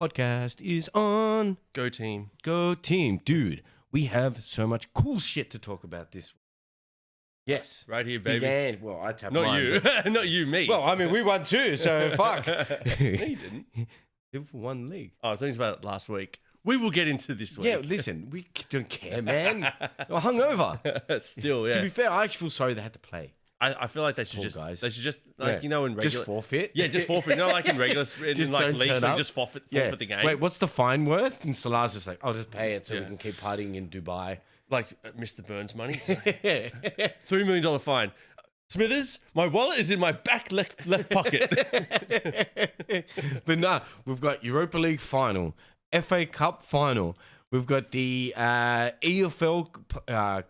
Podcast is on. Go team. Go team. Dude, we have so much cool shit to talk about this week. Yes. Right here, baby. Began, well, I tapped Not mine, you. but- Not you, me. Well, I mean, we won too, so fuck. No, you didn't. Liverpool won the league. Oh, I think about it last week. We will get into this week. Yeah, listen, we don't care, man. We're hungover. Still, yeah. To be fair, I actually feel sorry they had to play. I feel like they should Poor just, guys. they should just, like, Yeah. you know, in regular. Just forfeit? Yeah, just forfeit. Not like in regular, Just in like don't leagues, turn so you up. just forfeit the game. Wait, what's the fine worth? And Salah's just like, I'll just pay it so we Yeah. can keep partying in Dubai. Like Mr. Burns money. $3 million fine. Smithers, my wallet is in my back left pocket. But no, we've got Europa League final, FA Cup final. We've got the EFL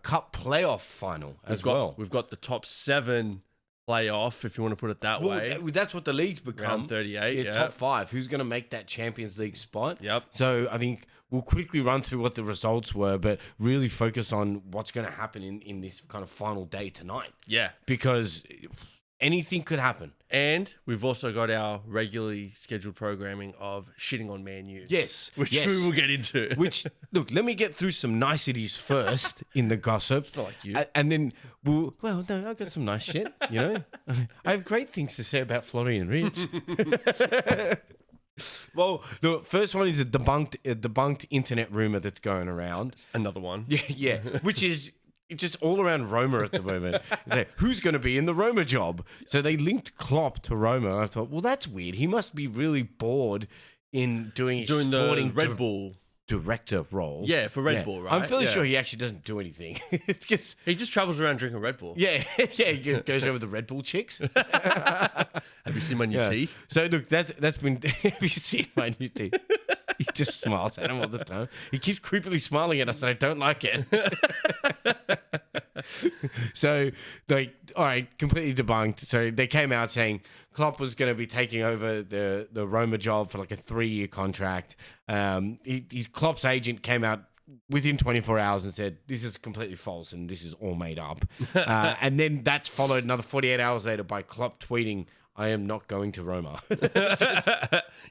Cup playoff final as well. We've got the top 7 playoff, if you want to put it that way. That's what the league's become. Round 38, yeah. Top 5. Who's going to make that Champions League spot? Yep. So I think we'll quickly run through what the results were, but really focus on what's going to happen in this kind of final day tonight. Yeah. Because anything could happen. And we've also got our regularly scheduled programming of shitting on Man U. Yes. Which yes. we will get into. Which, look, let me get through some niceties first in the gossip. It's not like you. And then no, I've got some nice shit, you know? I have great things to say about Florian Ritz. Well, the first one is a debunked internet rumor that's going around. Another one. Yeah, which is just all around Roma at the moment. It's like, who's going to be in the Roma job? So they linked Klopp to Roma. And I thought, well, that's weird. He must be really bored in doing the sporting Red Bull. Director role. Yeah, for Red Bull, right? I'm fairly Yeah. sure he actually doesn't do anything. It's just He just travels around drinking Red Bull. yeah, he goes over the Red Bull chicks. Have you seen my new Yeah. teeth? So look, that's been. Have you seen my new teeth? He just smiles at him all the time. He keeps creepily smiling at us, and I don't like it. So, like, all right, completely debunked. So they came out saying Klopp was going to be taking over the Roma job for like a 3-year contract. His Klopp's agent came out within 24 hours and said, this is completely false and this is all made up. And then that's followed another 48 hours later by Klopp tweeting, I am not going to Roma.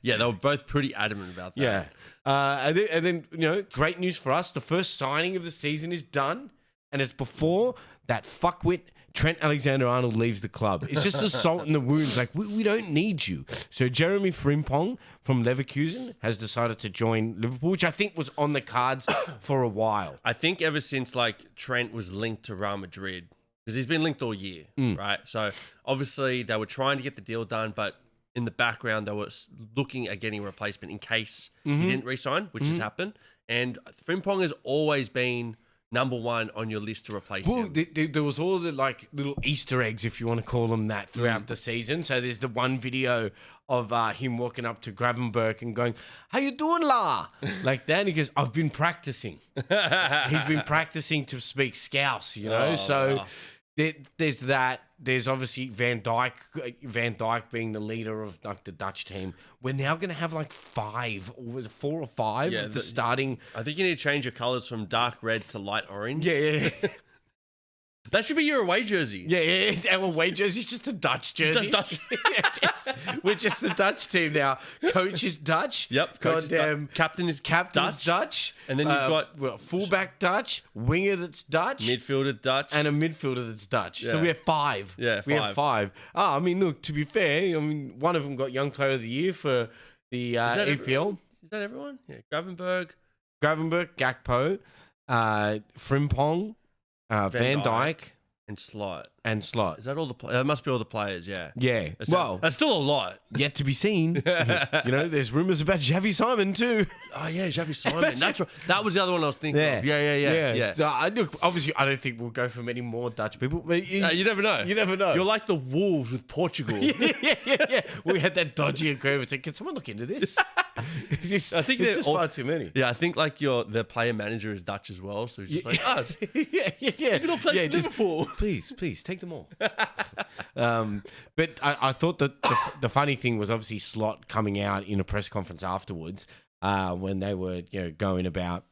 Yeah, they were both pretty adamant about that. Yeah. And then, you know, great news for us. The first signing of the season is done. And it's before that fuckwit Trent Alexander-Arnold leaves the club. It's just a salt in the wounds. Like, we don't need you. So Jeremy Frimpong from Leverkusen has decided to join Liverpool, which I think was on the cards for a while. I think ever since, like, Trent was linked to Real Madrid, because he's been linked all year, right? So obviously they were trying to get the deal done, but in the background they were looking at getting a replacement in case he didn't re-sign, which has happened. And Frimpong has always been number 1 on your list to replace Well, him. there was all the like little Easter eggs, if you want to call them that, throughout the season. So there's the one video of him walking up to Gravenberg and going, "How you doing, la?" Like that. And he goes, "I've been practicing." He's been practicing to speak Scouse, you know. Oh, wow. There's that. There's obviously Van Dijk being the leader of like the Dutch team. We're now going to have like 5, or was it 4 or 5 of the starting. I think you need to change your colours from dark red to light orange. Yeah. That should be your away jersey. Yeah. Our away jersey's just a Dutch jersey. We're just the Dutch team now. Coach is Dutch. Yep. Coach is Goddamn. Captain's Dutch. And then you've got fullback Dutch, winger that's Dutch, midfielder Dutch, and a midfielder that's Dutch. So Yeah. we have 5. Yeah, We 5. have 5. I mean, look, to be fair, I mean, one of them got Young Player of the Year for the EPL. Is that everyone? Yeah. Gravenberg. Gakpo, Frimpong, Van Dijk, And Slot. and Is that all the players? That must be all the players, yeah. Yeah. That's still a lot. Yet to be seen. You know, there's rumours about Xavi Simon too. Oh, yeah, Xavi Simon. That's right. That was the other one I was thinking of. Yeah. So obviously, I don't think we'll go for many more Dutch people. But You never know. You never know. You're like the Wolves with Portugal. yeah. We had that dodgy agreement. Can someone look into this? I think it's they're just far too many. Yeah, I think like the player manager is Dutch as well. So he's just like, yeah. you can all play for Liverpool. Please take them all. But I thought that the funny thing was obviously Slot coming out in a press conference afterwards when they were going about,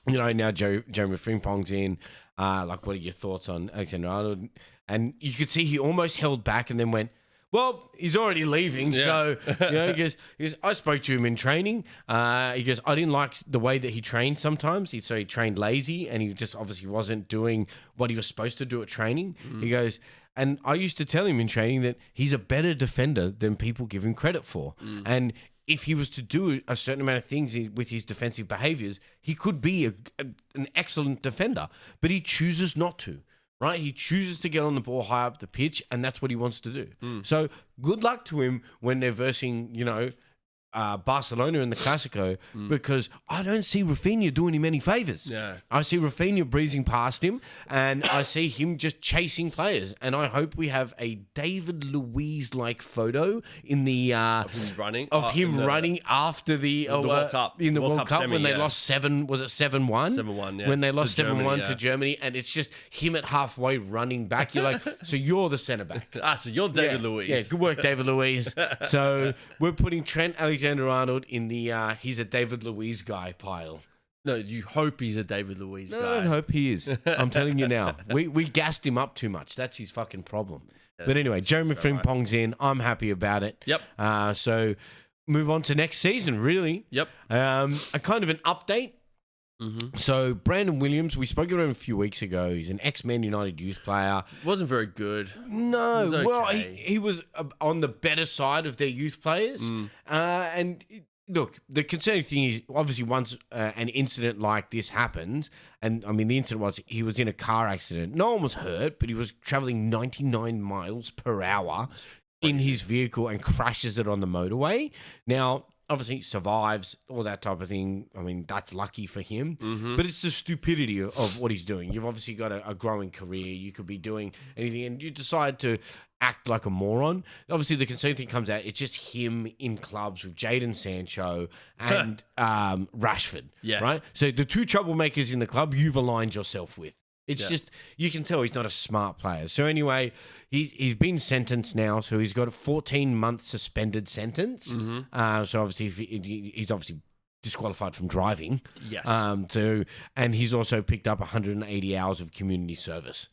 now Jeremy Frimpong's in. Like, what are your thoughts on Alexander-Arnold? And you could see he almost held back and then went, Well, he's already leaving, so he goes, I spoke to him in training. He goes, I didn't like the way that he trained sometimes. He trained lazy, and he just obviously wasn't doing what he was supposed to do at training. He goes, and I used to tell him in training that he's a better defender than people give him credit for. And if he was to do a certain amount of things with his defensive behaviors, he could be an excellent defender, but he chooses not to. Right, he chooses to get on the ball high up the pitch, and that's what he wants to do. So good luck to him when they're versing, Barcelona in the Clásico, because I don't see Rafinha doing him any favors. Yeah. I see Rafinha breezing past him, and I see him just chasing players. And I hope we have a David Luiz-like photo in the Of him running. running after the World Cup. in the World Cup semi, when they lost 7. Was it 7-1? 7-1. Yeah. When they lost 7-1 to yeah. Germany, and it's just him at halfway running back. You're like, so you're the centre back. So you're David Luiz. Yeah, good work, David Luiz. So we're putting Trent Alexander-Arnold in the he's a David Luiz guy pile. No, you hope he's a David Luiz guy. No, I don't hope he is. I'm telling you now. We gassed him up too much. That's his fucking problem. But anyway, Jeremy Frimpong's in. I'm happy about it. Yep. So move on to next season, really. Yep. A kind of an update. So Brandon Williams, we spoke about him a few weeks ago. He's an ex-Man United youth player. Wasn't very good. No, He was well, okay. he was on the better side of their youth players. And look, the concerning thing is, obviously, once an incident like this happens, and I mean, the incident was he was in a car accident. No one was hurt, but he was traveling 99 miles per hour in his vehicle and crashes it on the motorway. Now, obviously, he survives, all that type of thing. I mean, that's lucky for him. But it's the stupidity of what he's doing. You've obviously got a growing career. You could be doing anything, and you decide to act like a moron. Obviously, the concerning thing comes out. It's just him in clubs with Jadon Sancho and Rashford. Yeah. Right? So the two troublemakers in the club, you've aligned yourself with. It's just, you can tell he's not a smart player. So anyway, he's been sentenced now. So he's got a 14-month suspended sentence. So obviously, he's obviously disqualified from driving. Yes. And he's also picked up 180 hours of community service.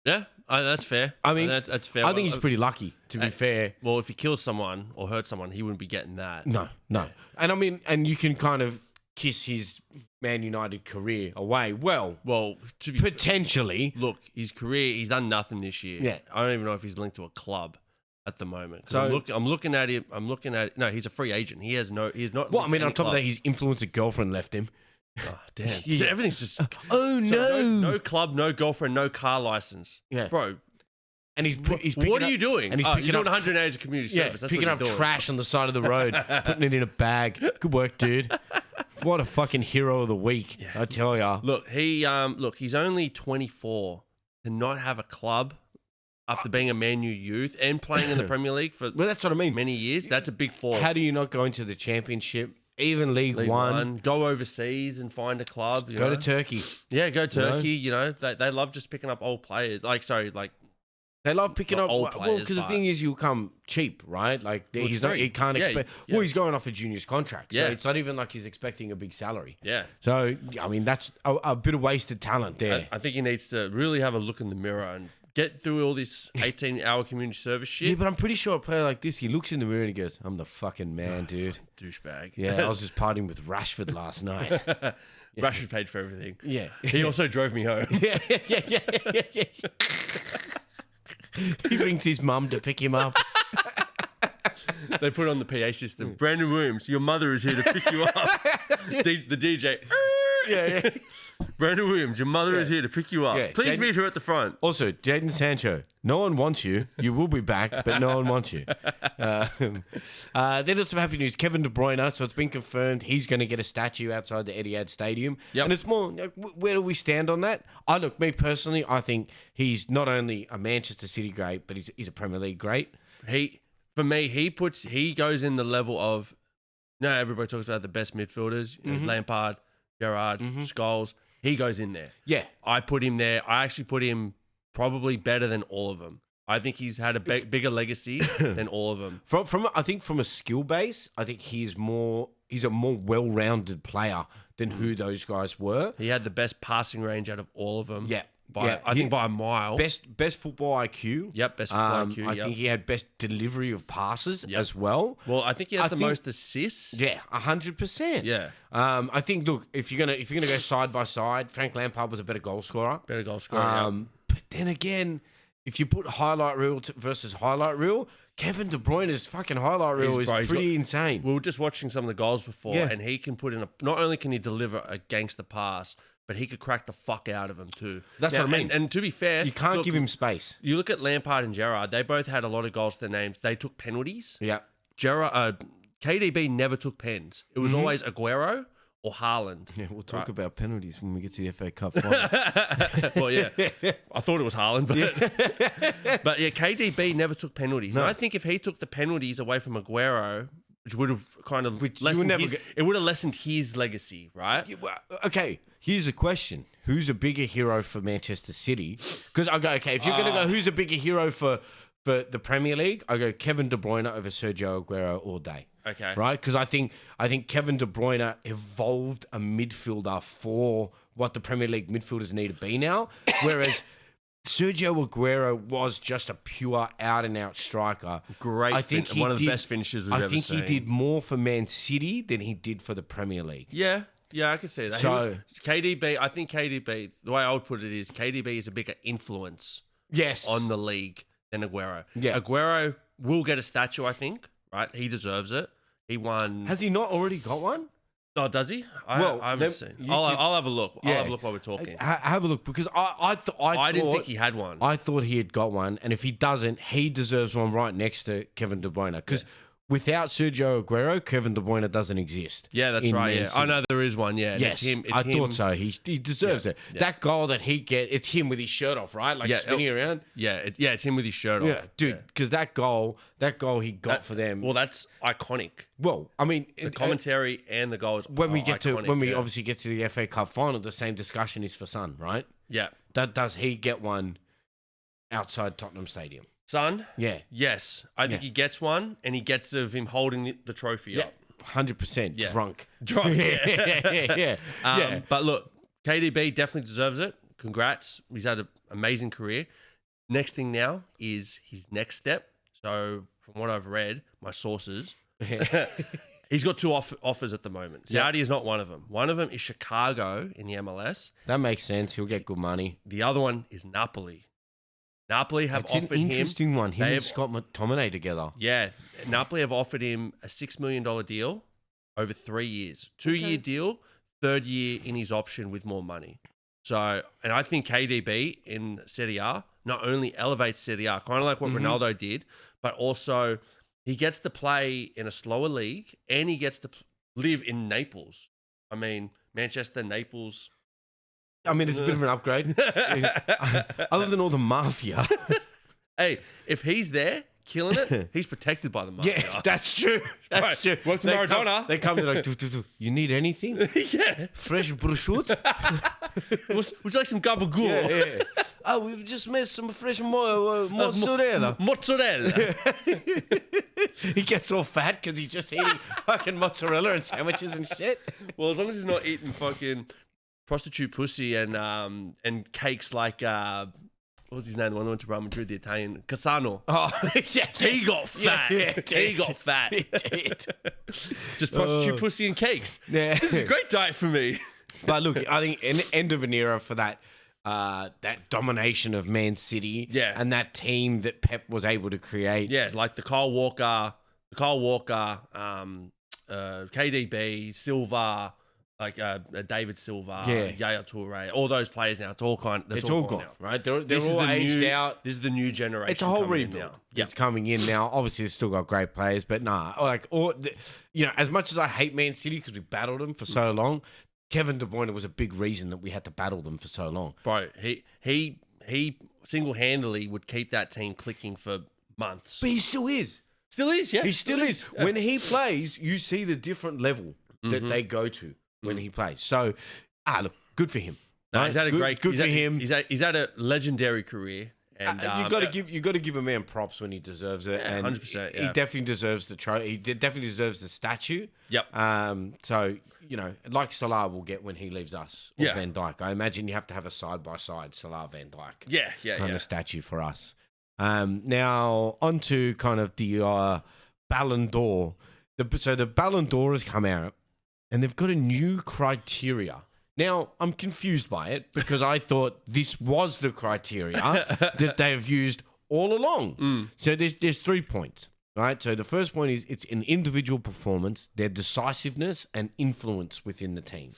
Yeah, that's fair. I mean, that's fair. I think he's pretty lucky, to be fair. Well, if he kills someone or hurts someone, he wouldn't be getting that. No. And I mean, and you can kind of kiss his Man United career away. Well, to be potentially. Look, his career, he's done nothing this year. Yeah. I don't even know if he's linked to a club at the moment. So I'm looking at him. No, he's a free agent. He's not. Well, I mean, linked to any on top of club. that, his influencer girlfriend left him. Oh, damn. Yeah. So everything's just. Oh, no. No club, no girlfriend, no car license. Yeah. Bro. And he's picking What are up- you doing? And he's You're picking doing up 100 days of community Yeah, service. That's picking what up you're doing. trash on the side of the road, putting it in a bag. Good work, dude. What a fucking hero of the week, I tell ya. Look, he's only 24 to not have a club after being a Man U youth and playing in the Premier League for Well, that's what I mean. many years. That's a big fall. How do you not go into the championship, even League One? Go overseas and find a club. Go to Turkey. Yeah, go Turkey. They love just picking up old players. They love picking Not up old well, players, because the but- thing is, you'll come cheap, right? Like Well, he's it's not. free. He can't Yeah, expect. yeah. Well, he's going off a junior's contract, so Yeah. it's not even like he's expecting a big salary. Yeah. So I mean, that's a bit of wasted talent there. I think he needs to really have a look in the mirror and get through all this 18-hour community service shit. Yeah, but I'm pretty sure a player like this, he looks in the mirror and he goes, "I'm the fucking man, dude." Douchebag. Yeah, I was just partying with Rashford last night. Rashford paid for everything. Yeah. He also drove me home. Yeah. He rings his mum to pick him up. They put on the PA system. Brandon Williams, your mother is here to pick you up. The DJ. Yeah. Brandon Williams, your mother is here to pick you up. Yeah, Please Jaden- meet her at the front. Also, Jadon Sancho, no one wants you. You will be back, but no one wants you. Then there's some happy news. Kevin De Bruyne, so it's been confirmed he's going to get a statue outside the Etihad Stadium. Yep. And it's more, like, where do we stand on that? Me personally, I think he's not only a Manchester City great, but he's a Premier League great. For me, he goes in the level of, everybody talks about the best midfielders, Lampard, Gerrard, Scholes. He goes in there. Yeah. I put him there. I actually put him probably better than all of them. I think he's had a bigger legacy than all of them. I think from a skill base, I think he's a more well-rounded player than who those guys were. He had the best passing range out of all of them. Yeah. I think by a mile. Best football IQ. Yep, best football IQ. I think he had best delivery of passes as well. Well, I think he has the most assists. Yeah, 100%. Yeah. I think, look, if you're gonna go side by side, Frank Lampard was a better goal scorer. Better goal scorer. But then again, if you put highlight reel versus highlight reel, Kevin De Bruyne's fucking highlight reel is pretty insane. We were just watching some of the goals before, Yeah. and he can put in not only can he deliver a gangster pass, but he could crack the fuck out of them too. That's what I mean. And to be fair, You can't give him space. You look at Lampard and Gerrard; they both had a lot of goals to their names. They took penalties. Yeah. KDB never took pens. It was always Aguero or Haaland. Yeah, we'll talk about penalties when we get to the FA Cup final. Well, yeah, I thought it was Haaland, but yeah, KDB never took penalties. No. And I think if he took the penalties away from Aguero, which would have kind of Which you lessened would never it would have lessened his legacy, right? Yeah, well, okay, here's a question. Who's a bigger hero for Manchester City? Because I go, okay, if you're going to go, who's a bigger hero for the Premier League? I go Kevin De Bruyne over Sergio Aguero all day. Okay. Right? Because I think Kevin De Bruyne evolved a midfielder for what the Premier League midfielders need to be now. Whereas Sergio Aguero was just a pure out-and-out striker. Great. I think one of the best finishes we've ever seen. I think he did more for Man City than he did for the Premier League. Yeah, I could see that. So KDB, I think KDB, the way I would put it is KDB is a bigger influence on the league than Aguero. Yeah. Aguero will get a statue, I think, right? He deserves it. He won. Has he not already got one? Oh, does he? I haven't seen. I'll have a look. I'll have a look while we're talking. Have a look, because I didn't think he had one. I thought he had got one, and if he doesn't, he deserves one right next to Kevin De Bruyne. Because without Sergio Aguero, Kevin De Bruyne doesn't exist. Yeah, that's right. Yeah, I know there is one. Yeah, yes, it's him. I thought so. He deserves it. Yeah. That goal that he it's him with his shirt off, right? Like spinning around. Yeah, it's him with his shirt off. Yeah, dude. Because that goal he got for them. Well, that's iconic. Well, I mean, the commentary and the goals. When we obviously get to the FA Cup final, the same discussion is for Son, right? Yeah. Does he get one outside Tottenham Stadium? Son? Yeah. Yes. I think he gets one, and he gets of him holding the trophy up. 100% drunk. Yeah. But look, KDB definitely deserves it. Congrats. He's had an amazing career. Next thing now is his next step. So from what I've read, my sources, he's got two offers at the moment. Saudi is not one of them. One of them is Chicago in the MLS. That makes sense. He'll get good money. The other one is Napoli. Napoli have offered him... It's an interesting one. Him and Scott McTominay together. Yeah. Napoli have offered him a $6 million deal over 3 years. 2-year deal, third year in his option with more money. So, and I think KDB in Serie A not only elevates Serie A, kind of like what Ronaldo did, but also he gets to play in a slower league and he gets to live in Naples. I mean, Manchester, Naples... I mean, it's a bit of an upgrade. Other than all the mafia. Hey, if he's there, killing it, he's protected by the mafia. Yeah, that's true. That's true. Work to Maradona. They come to like, you need anything? Yeah. Fresh prosciutto? Would you like some gabagool? Yeah. Oh, we've just made some fresh mozzarella. Mozzarella. He gets all fat because he's just eating fucking mozzarella and sandwiches and shit. Well, as long as he's not eating fucking... prostitute pussy and cakes like what was his name? The one that went to Real Madrid, the Italian Cassano. Oh, yeah, he got fat. He got fat. He did. Just prostitute pussy and cakes. Yeah. This is a great diet for me. But look, I think an end of an era for that domination of Man City. Yeah. And that team that Pep was able to create. Yeah, like the Kyle Walker, KDB, Silva. Like David Silva, Yaya Toure, all those players now. It's all gone now, right? They're all aged out. This is the new generation. It's a whole rebuild. It's coming in now. Obviously, they've still got great players, but as much as I hate Man City because we battled them for so long, Kevin De Bruyne was a big reason that we had to battle them for so long. Bro, he single-handedly would keep that team clicking for months. But he still is. Still is, yeah. He still is. Yeah. When he plays, you see the different level that they go to. When he plays. So, look, good for him. No, he's had a great... Good for him. He's had a legendary career, And you got to give a man props when he deserves it. Yeah, and 100%. He definitely deserves the trophy. He definitely deserves the statue. Yep. So like Salah will get when he leaves us. Or Yeah. Van Dijk. I imagine you have to have a side by side Salah Van Dijk. Yeah. Kind of statue for us. Now on to kind of the Ballon d'Or. So the Ballon d'Or has come out, and they've got a new criteria. Now, I'm confused by it because I thought this was the criteria that they've used all along. So there's 3 points, right? So the first point is it's an individual performance, their decisiveness and influence within the team.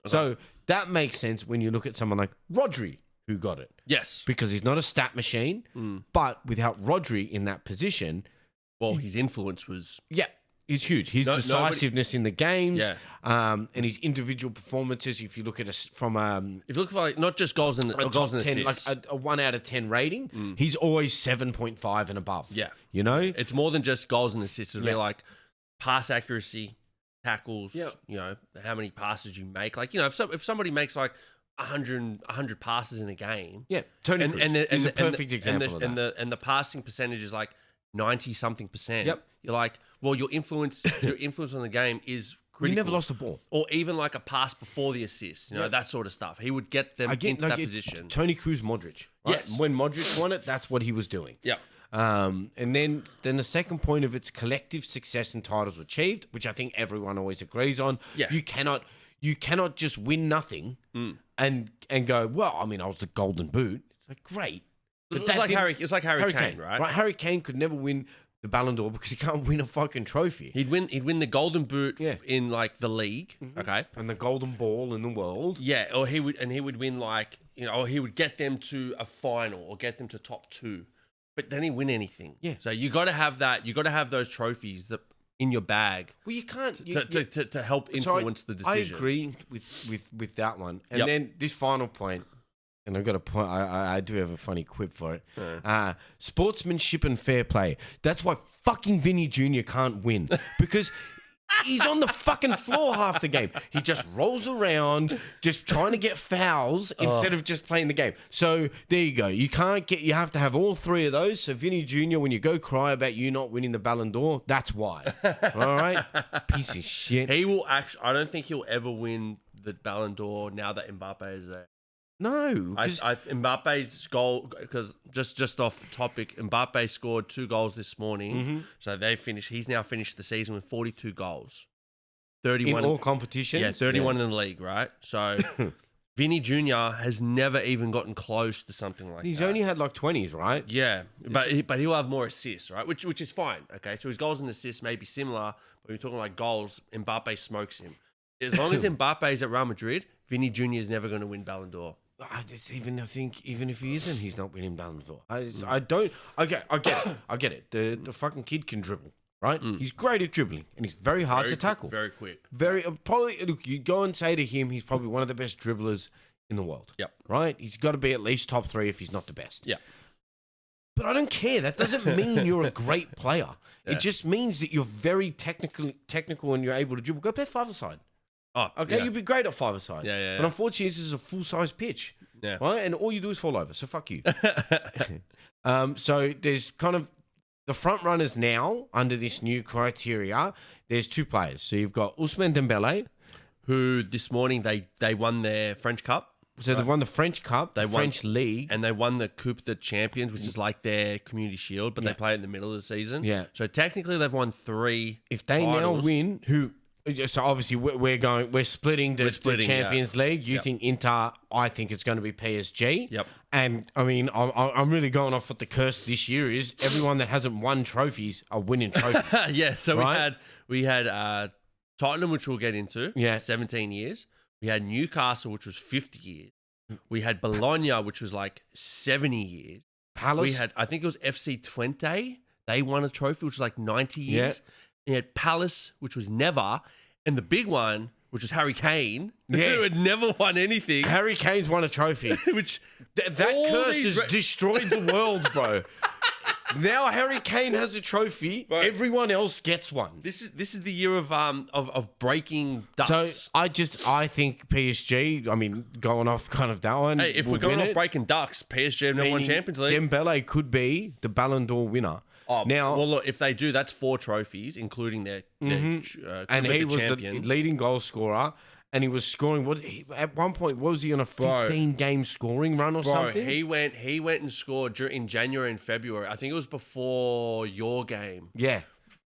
Okay. So that makes sense when you look at someone like Rodri, who got it. Yes. Because he's not a stat machine, but without Rodri in that position... Well, his influence was... Yeah. It's huge. His decisiveness in the games, and his individual performances. If you look at us from if you look for not just goals and assists, like a 1 out of 10 rating, he's always 7.5 and above. Yeah, it's more than just goals and assists. It'll be like pass accuracy, tackles. Yeah. How many passes you make. Like if somebody makes like 100 passes in a game, Tony Kroos is a perfect example of that. And the passing percentage is like 90-something%. Yep. You're like, well, your influence on the game is critical. He never lost the ball. Or even like a pass before the assist, that sort of stuff. He would get them into that position. Tony Kroos, Modric. Right? Yes. When Modric won it, that's what he was doing. Yeah. And then the second point of its collective success and titles achieved, which I think everyone always agrees on. Yeah. You cannot just win nothing and go, well, I mean, I was the Golden Boot. It's like, great. It's like Harry Kane, right? Harry Kane could never win the Ballon d'Or because he can't win a fucking trophy. He'd win the Golden Boot in like the league, okay, and the Golden Ball in the world. Yeah, or he would win like or he would get them to a final or get them to top 2, but then he win anything. Yeah. So you got to have that. You got to have those trophies that in your bag. Well, you can't to help influence the decision. I agree with that one, and then this final point. And I've got a point. I do have a funny quip for it. Sportsmanship and fair play. That's why fucking Vinny Jr. can't win because he's on the fucking floor half the game. He just rolls around, just trying to get fouls instead of just playing the game. So there you go. You have to have all 3 of those. So Vinny Jr., when you go cry about you not winning the Ballon d'Or, that's why. All right, piece of shit. He will actually. I don't think he'll ever win the Ballon d'Or now that Mbappe is there. No, Mbappe's goal, because just off topic, Mbappe scored 2 goals this morning, so he's now finished the season with 42 goals, 31 in all competitions. Yeah, 31 in the league, right? So Vinny Jr. has never even gotten close to something like that. He's only had like 20s, right? Yeah, but he'll have more assists, right? Which is fine. Okay, so his goals and assists may be similar, but when you're talking like goals, Mbappe smokes him. As long as Mbappe is at Real Madrid, Vinny Jr. is never going to win Ballon d'Or. I think even if he isn't, he's not winning Ballon d'Or. I get it. The fucking kid can dribble, right? He's great at dribbling, and he's very hard to tackle. Very quick. Probably. Look, you go and say to him, he's probably one of the best dribblers in the world. Yep. Right? He's got to be at least top 3 if he's not the best. Yeah. But I don't care. That doesn't mean you're a great player. Yeah. It just means that you're very technical and you're able to dribble. Go play 5-a-side. Oh, okay, yeah. you'd be great at 5-a-side. Yeah. But unfortunately, this is a full-size pitch. Yeah. Right? And all you do is fall over. So fuck you. So there's kind of the front runners now under this new criteria. There's 2 players. So you've got Ousmane Dembele, who this morning they won their French Cup. So they've won the French Cup, the French League. And they won the Coupe de Champions, which is like their community shield, but they play it in the middle of the season. Yeah. So technically they've won 3 If they titles. now win, so obviously we're splitting the Champions League. You think Inter, I think it's going to be PSG. Yep. And I mean, I'm really going off what the curse this year is. Everyone that hasn't won trophies are winning trophies. Yeah. So right? we had Tottenham, which we'll get into. Yeah. 17 years. We had Newcastle, which was 50 years. We had Bologna, which was like 70 years. Palace. We had, I think it was FC Twente. They won a trophy, which was like 90 years. Yeah. You had Palace, which was never. And the big one, which was Harry Kane, who had never won anything. Harry Kane's won a trophy. Which that curse has destroyed the world, bro. Now Harry Kane has a trophy. Right. Everyone else gets one. This is the year of breaking ducks. So I think PSG. I mean, going off kind of that one. Hey, if we're going off breaking ducks, PSG have never won Champions League. Dembele could be the Ballon d'Or winner. Oh, now, well, look, if they do, that's 4 trophies, including their and he was champions. the leading goal scorer. And he was scoring. At one point, was he on a 15-game scoring run or something? He went and scored in January and February. I think it was before your game. Yeah.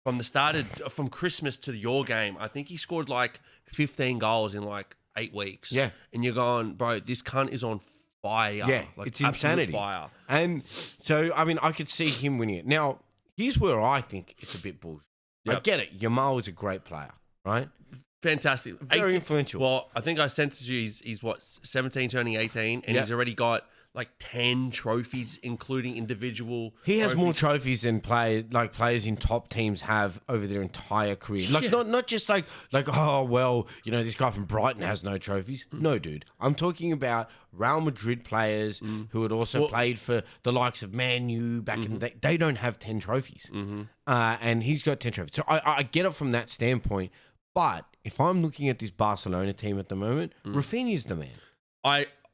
From Christmas to your game, I think he scored like 15 goals in like 8 weeks. Yeah. And you're going, bro, this cunt is on fire. Yeah, like, it's insanity. Fire. And so, I mean, I could see him winning it. Now, here's where I think it's a bit bullshit. Yep. I get it. Yamal is a great player, right? Fantastic. Very influential. Well, I think I sent to you, he's what, 17 turning 18, and he's already got like 10 trophies, including individual He has trophies. more trophies than players in top teams have over their entire career. Like not just like oh well, this guy from Brighton has no trophies. No, dude. I'm talking about Real Madrid players who had also played for the likes of Man U back in the day. They don't have 10 trophies. And he's got 10 trophies. So I get it from that standpoint. But if I'm looking at this Barcelona team at the moment, Rafinha's the man.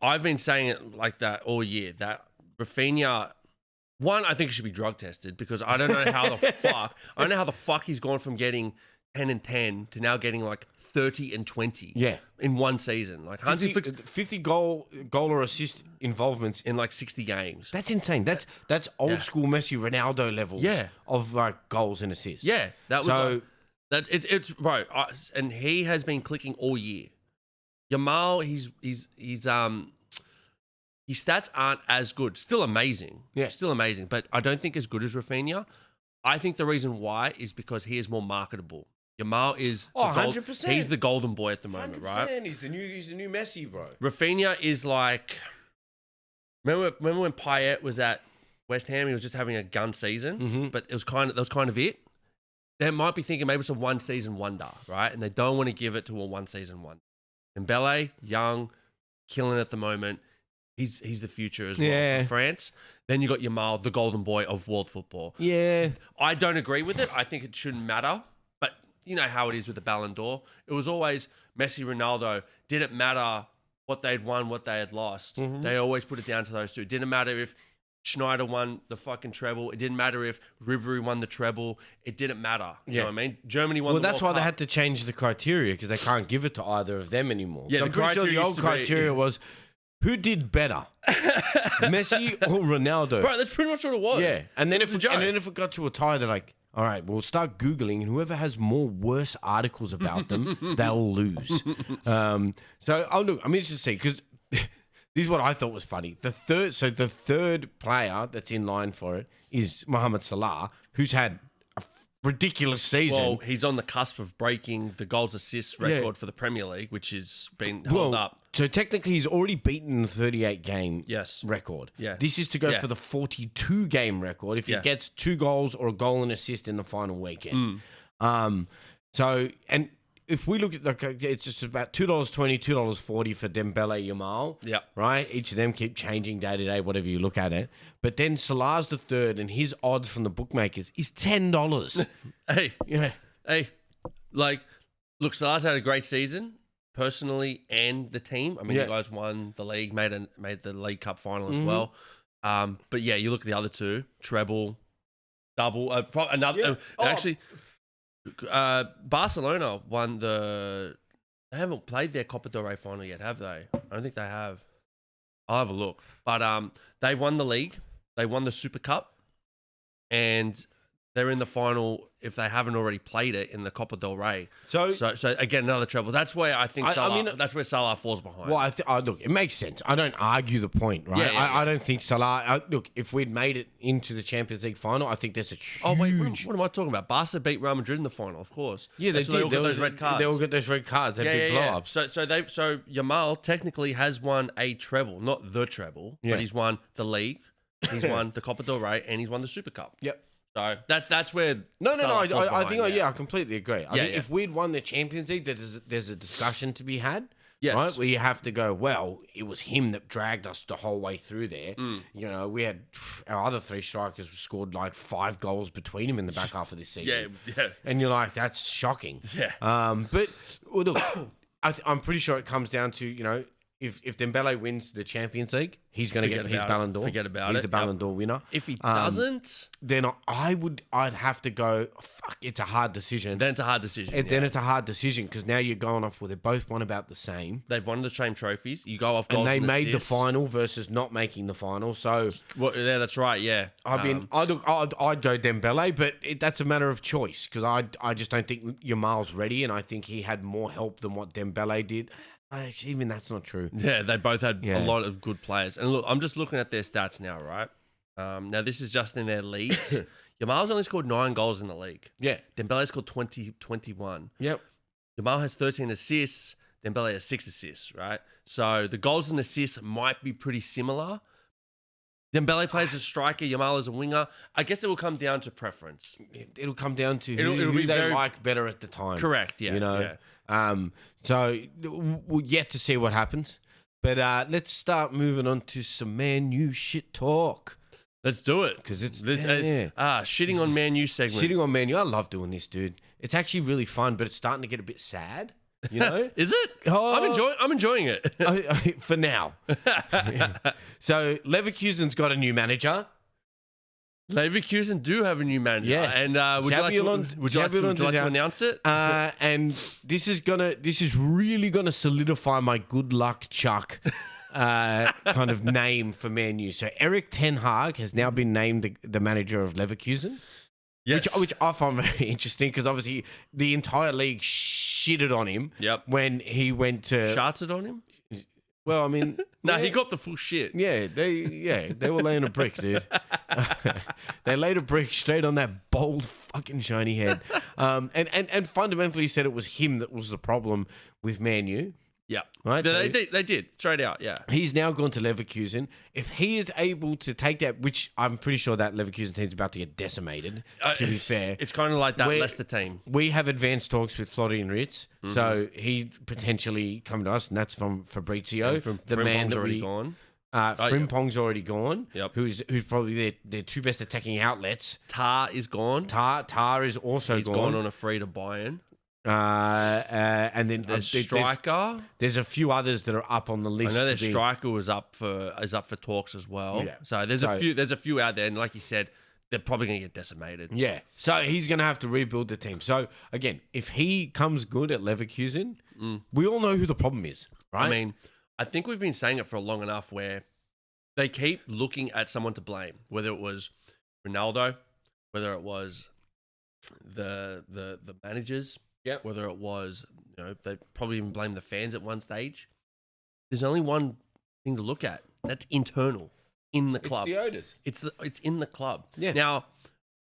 I've been saying it like that all year, that Rafinha, one, I think he should be drug tested because I don't know how the fuck he's gone from getting 10 and 10 to now getting like 30 and 20 in one season. Like 50 goal or assist involvements in like 60 games. That's insane. That's old school Messi, Ronaldo levels of like goals and assists. Yeah, that was it's bro, and he has been clicking all year. Yamal, his stats aren't as good. Still amazing. Yeah. Still amazing, but I don't think as good as Rafinha. I think the reason why is because he is more marketable. Yamal is 100%. He's the golden boy at the moment, 100%. right? He's the new Messi, bro. Rafinha is like, remember when Payet was at West Ham? He was just having a gun season, but that was kind of it. They might be thinking maybe it's a one season wonder, right? And they don't want to give it to a one season wonder. Dembele, young, killing at the moment. He's the future as well for France. Then you got Yamal, the golden boy of world football. Yeah. I don't agree with it. I think it shouldn't matter. But you know how it is with the Ballon d'Or. It was always Messi, Ronaldo. Didn't matter what they'd won, what they had lost. They always put it down to those two. Didn't matter if Schneider won the fucking treble. It didn't matter if Ribery won the treble. It didn't matter. You know what I mean? Germany won the World Cup. Well, that's why they had to change the criteria because they can't give it to either of them anymore. Yeah, so I'm pretty sure the old criteria was who did better, Messi or Ronaldo? Bro, that's pretty much what it was. Yeah, and then if it got to a tie, they're like, all right, we'll start Googling, and whoever has more worse articles about them, they'll lose. Look, I'm interested to see because this is what I thought was funny. The third player that's in line for it is Mohamed Salah, who's had a ridiculous season. Well, he's on the cusp of breaking the goals assists record for the Premier League, which has been held up. So technically, he's already beaten the 38-game record. Yeah. This is to go for the 42-game record if he gets 2 goals or a goal and assist in the final weekend. If we look at it's just about $2.20, $2.40 for Dembele, Yamal. Yeah. Right? Each of them keep changing day to day, whatever you look at it. But then Salah's the third, and his odds from the bookmakers is $10. Hey, look, Salah's had a great season, personally and the team. I mean, you guys won the league, made the League Cup final as well. But yeah, you look at the other two, treble, double, actually. Barcelona won they haven't played their Copa del Rey final yet, have they? I don't think they have. I'll have a look. But they won the league, they won the Super Cup, and they're in the final if they haven't already played it in the Copa del Rey. So again, another treble. That's where I think that's where Salah falls behind. Well, look, it makes sense. I don't argue the point, right? I don't think Salah. Look, if we'd made it into the Champions League final, I think there's a huge. Oh wait, what am I talking about? Barca beat Real Madrid in the final, of course. Yeah, they did. They all got those red cards. They all got those red cards. They big blow-ups. So Yamal technically has won a treble, not the treble, but he's won the league, he's won the Copa del Rey, and he's won the Super Cup. Yep. So that's where I completely agree. I think if we'd won the Champions League, there's a discussion to be had. Yes. Right? Where you have to go, well, it was him that dragged us the whole way through there. You know, we had our other 3 strikers scored like 5 goals between them in the back half of this season. Yeah. And you're like, that's shocking. Yeah. But well, look, I'm pretty sure it comes down to, you know, if Dembele wins the Champions League, he's going to get his Ballon d'Or. Forget about He's it. the Ballon d'Or winner. If he doesn't, then I'd have to go, fuck, it's a hard decision. then it's a hard decision. Then it's a hard decision because now you're going off where they both won about the same. They've won the same trophies. You go off goals And they made the assists. final versus not making the final. So, Well, yeah, that's right. Yeah. I mean, I'd go Dembele, but that's a matter of choice because I just don't think Yamal's ready, and I think he had more help than what Dembele did. Actually, even that's not true. Yeah, they both had a lot of good players. And look, I'm just looking at their stats now, right? Now, this is just in their leagues. Yamal's only scored 9 goals in the league. Yeah. Dembele scored 21. Yep. Yamal has 13 assists. Dembele has 6 assists, right? So the goals and assists might be pretty similar. Dembele plays as a striker, Yamal as a winger. I guess it will come down to preference. It'll come down to It'll who be they very- like better at the time. Correct, yeah. You know? Yeah. So we're yet to see what happens. But let's start moving on to some Man U shit talk. Let's do it. Because it's shitting on Man U segment. Shitting on Man U. I love doing this, dude. It's actually really fun, but it's starting to get a bit sad. You know? Is it? Oh. I'm enjoying it. For now. So Leverkusen's got a new manager. Leverkusen do have a new manager. Yes. And would you like to announce it? And this is really gonna solidify my good luck Chuck kind of name for Man U. So Eric Ten Hag has now been named the manager of Leverkusen. Yes. Which I find very interesting because obviously the entire league shitted on him when he went to Sharted on him? Well, I mean, No, he got the full shit. Yeah, they were laying a brick, dude. They laid a brick straight on that bold fucking shiny head. And fundamentally said it was him that was the problem with Man U. Yeah. Right? They did. Straight out, yeah. He's now gone to Leverkusen. If he is able to take that, which I'm pretty sure that Leverkusen team's about to get decimated, to be fair. It's kind of like that Leicester team. We have advanced talks with Florian Ritz, so he potentially come to us, and that's from Fabrizio, the man that already gone. Frimpong's already gone. Yep. Who's probably their 2 best attacking outlets. Tar is gone. Tar is also He's gone on a free to buy-in. And then there's striker. There's a few others that are up on the list. I know their striker is up for talks as well. Yeah. So there's a few out there, and like you said, they're probably going to get decimated. Yeah. So he's going to have to rebuild the team. So again, if he comes good at Leverkusen, we all know who the problem is, right? I mean, I think we've been saying it for long enough where they keep looking at someone to blame, whether it was Ronaldo, whether it was the managers. Yep. Whether it was, they probably even blame the fans at one stage. There's only one thing to look at. That's internal in the club. It's the owners. It's in the club. Yeah. Now,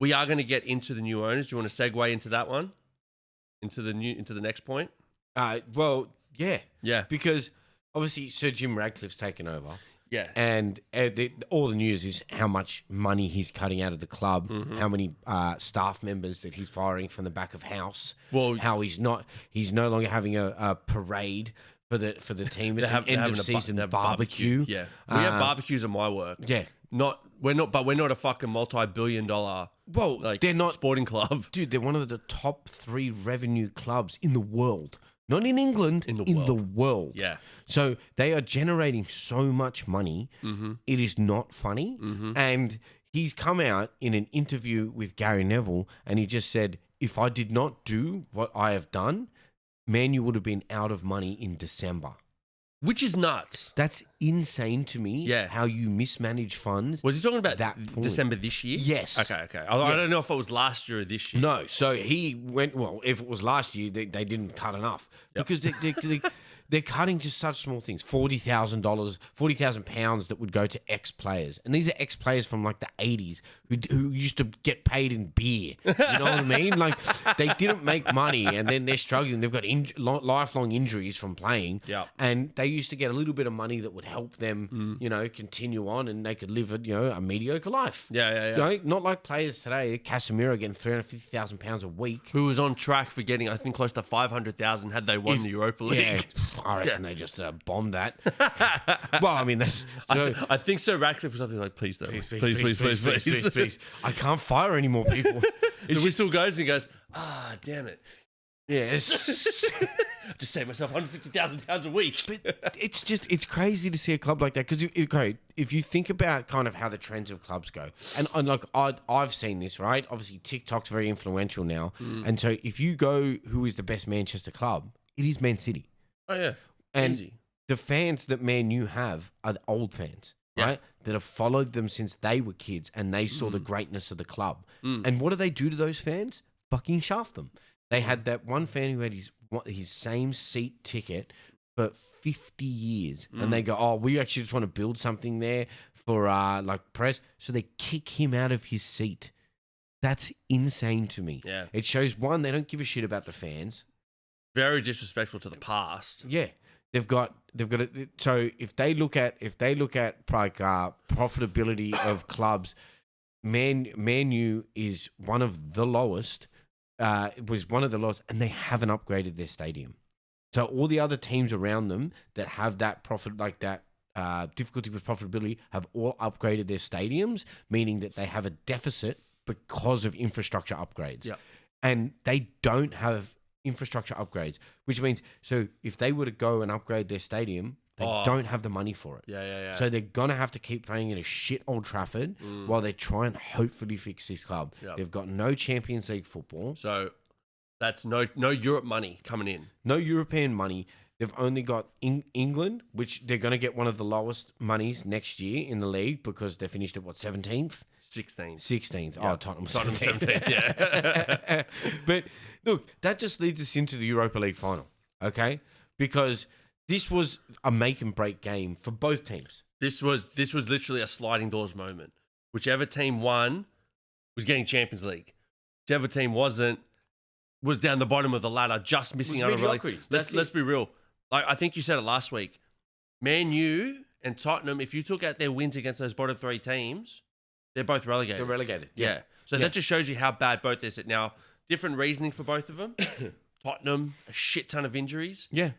we are going to get into the new owners. Do you want to segue into that one? Into the next point? Well, yeah. Yeah. Because obviously Sir Jim Radcliffe's taken over. Yeah. And all the news is how much money he's cutting out of the club, how many staff members that he's firing from the back of house. Well, how he's no longer having a parade for the team. It's an end of season barbecue. Yeah. We have barbecues at my work. Yeah. We're not a fucking multi-billion-dollar they're not sporting club. Dude, they're one of the top 3 revenue clubs in the world. Not in England, in the world. Yeah. So they are generating so much money. It is not funny. And he's come out in an interview with Gary Neville and he just said, if I did not do what I have done, Man U would have been out of money in December. Which is nuts. That's insane to me. Yeah. How you mismanage funds. Was he talking about that December this year? Yes. Okay. I don't know if it was last year or this year. No. So he went, well, if it was last year, they didn't cut enough. Yep. Because they're cutting just such small things. £40,000 that would go to ex-players. And these are ex-players from like the 80s who used to get paid in beer. You know what I mean? Like they didn't make money and then they're struggling. They've got lifelong injuries from playing. Yeah. And they used to get a little bit of money that would help them, continue on and they could live a mediocre life. Yeah. Not like players today. Casemiro getting £350,000 a week. Who was on track for getting, I think, close to 500,000 had they won the Europa League. Yeah, I reckon they just bombed that. Well, I mean, that's... So, I think Sir Ratcliffe was something like, please don't. Please. I can't fire any more people. The whistle goes and he goes, damn it. Yes. Just save myself £150,000 a week. But it's crazy to see a club like that because if you think about kind of how the trends of clubs go, and like I've seen this, right? Obviously, TikTok's very influential now, and so if you go, who is the best Manchester club? It is Man City. Oh yeah, and easy. The fans that Man U have are the old fans, right? That have followed them since they were kids, and they saw the greatness of the club. And what do they do to those fans? Fucking shaft them. They had that one fan who had his same seat ticket for 50 years. And they go, oh, we actually just want to build something there for like press. So they kick him out of his seat. That's insane to me. Yeah. It shows, one, they don't give a shit about the fans. Very disrespectful to the past. Yeah. They've got it. So if they look at like profitability of clubs, Man U is one of the lowest. It was one of the lowest, and they haven't upgraded their stadium. So all the other teams around them that have that profit, like that difficulty with profitability, have all upgraded their stadiums, meaning that they have a deficit because of infrastructure upgrades. Yeah. And they don't have infrastructure upgrades, which means, so if they were to go and upgrade their stadium, they don't have the money for it. Yeah. So they're going to have to keep playing in a shit Old Trafford while they try and hopefully fix this club. Yep. They've got no Champions League football. So that's no Europe money coming in. No European money. They've only got England, which they're going to get one of the lowest monies next year in the league because they finished at, 17th? 16th. Yeah. Oh, Tottenham 17th, yeah. But look, that just leads us into the Europa League final, okay? Because this was a make and break game for both teams. This was literally a sliding doors moment. Whichever team won was getting Champions League. Whichever team wasn't was down the bottom of the ladder, just missing out on the league. Let's be real. Like I think you said it last week. Man U and Tottenham, if you took out their wins against those bottom three teams, they're both relegated. They're relegated. Yeah. So that just shows you how bad both they're set. Now, different reasoning for both of them. Tottenham, a shit ton of injuries. Yeah.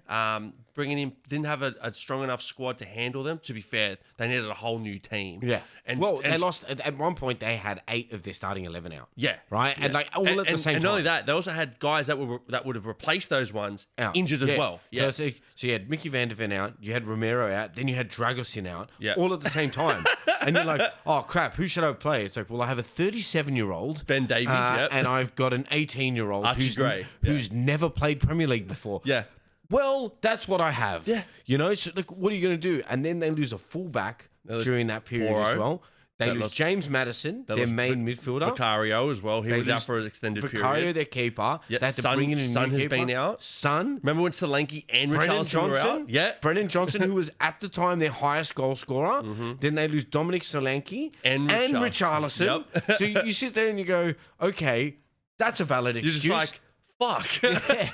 Bringing in, didn't have a strong enough squad to handle them. To be fair, they needed a whole new team. Yeah. And they lost, at one point, they had 8 of their starting 11 out. Yeah. Right? Yeah. And like all at the same time. And not only that, they also had guys that would have replaced those ones out. Injured as well. Yeah. So you had Mickey Van der Ven out, you had Romero out, then you had Dragosin out, Yeah. all at the same time. And you're like, oh crap, who should I play? It's like, well, I have a 37-year-old. Ben Davies, and I've got an 18-year-old Archie who's never played Premier League before. Yeah. Well, that's what I have. Yeah. You know, so like, what are you going to do? And then they lose a fullback during that period as well. They lose James Madison, their main midfielder. Vicario as well. He was out for an extended period. Vicario, their keeper. Yeah. They had to bring in a Son new has keeper. been out. Son. Remember when Solanke and Richarlison were out? Yeah. Brennan Johnson, who was at the time their highest goal scorer. Then they lose Dominic Solanke and Richarlison. Yep. So you sit there and you go, okay, that's a valid excuse. You're just like, fuck. Yeah.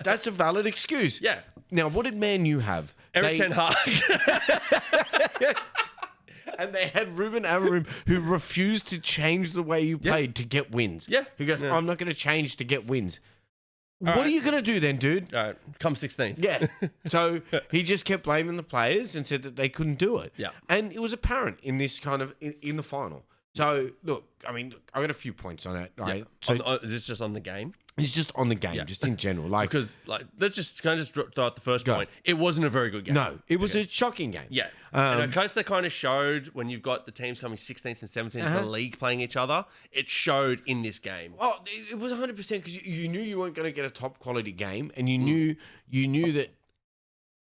That's a valid excuse. Yeah. Now, what did Man U have? Eric Ten Hag. And they had Ruben Amorim, who refused to change the way you played to get wins. Yeah. Who goes, I'm not going to change to get wins. What are you going to do then, dude? All right. Come 16th. Yeah. So he just kept blaming the players and said that they couldn't do it. Yeah. And it was apparent in this kind of, in the final. So, look, I mean, I got a few points on it. Right? Yeah. So Is this just on the game? it's just on the game, just in general. Like, Because, let's just kind of just throw out the first point. It wasn't a very good game. no, it was a shocking game. Yeah. And because they kind of showed when you've got the teams coming 16th and 17th in the league playing each other, it showed in this game. Oh, it was 100% because you knew you weren't going to get a top quality game, and you knew that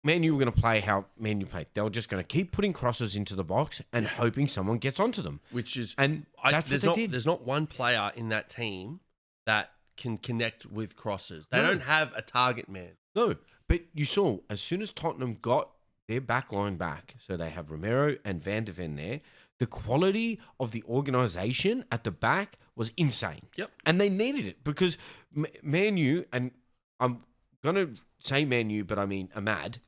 Man U were going to play how Man U played. They were just going to keep putting crosses into the box and hoping someone gets onto them. Which is, and that's what they did. There's not one player in that team that can connect with crosses. They don't have a target man. No, but you saw as soon as Tottenham got their back line back, so they have Romero and Van der Ven there, the quality of the organisation at the back was insane. Yep. And they needed it because Man U, and I'm going to say Man U, but I mean Ahmad.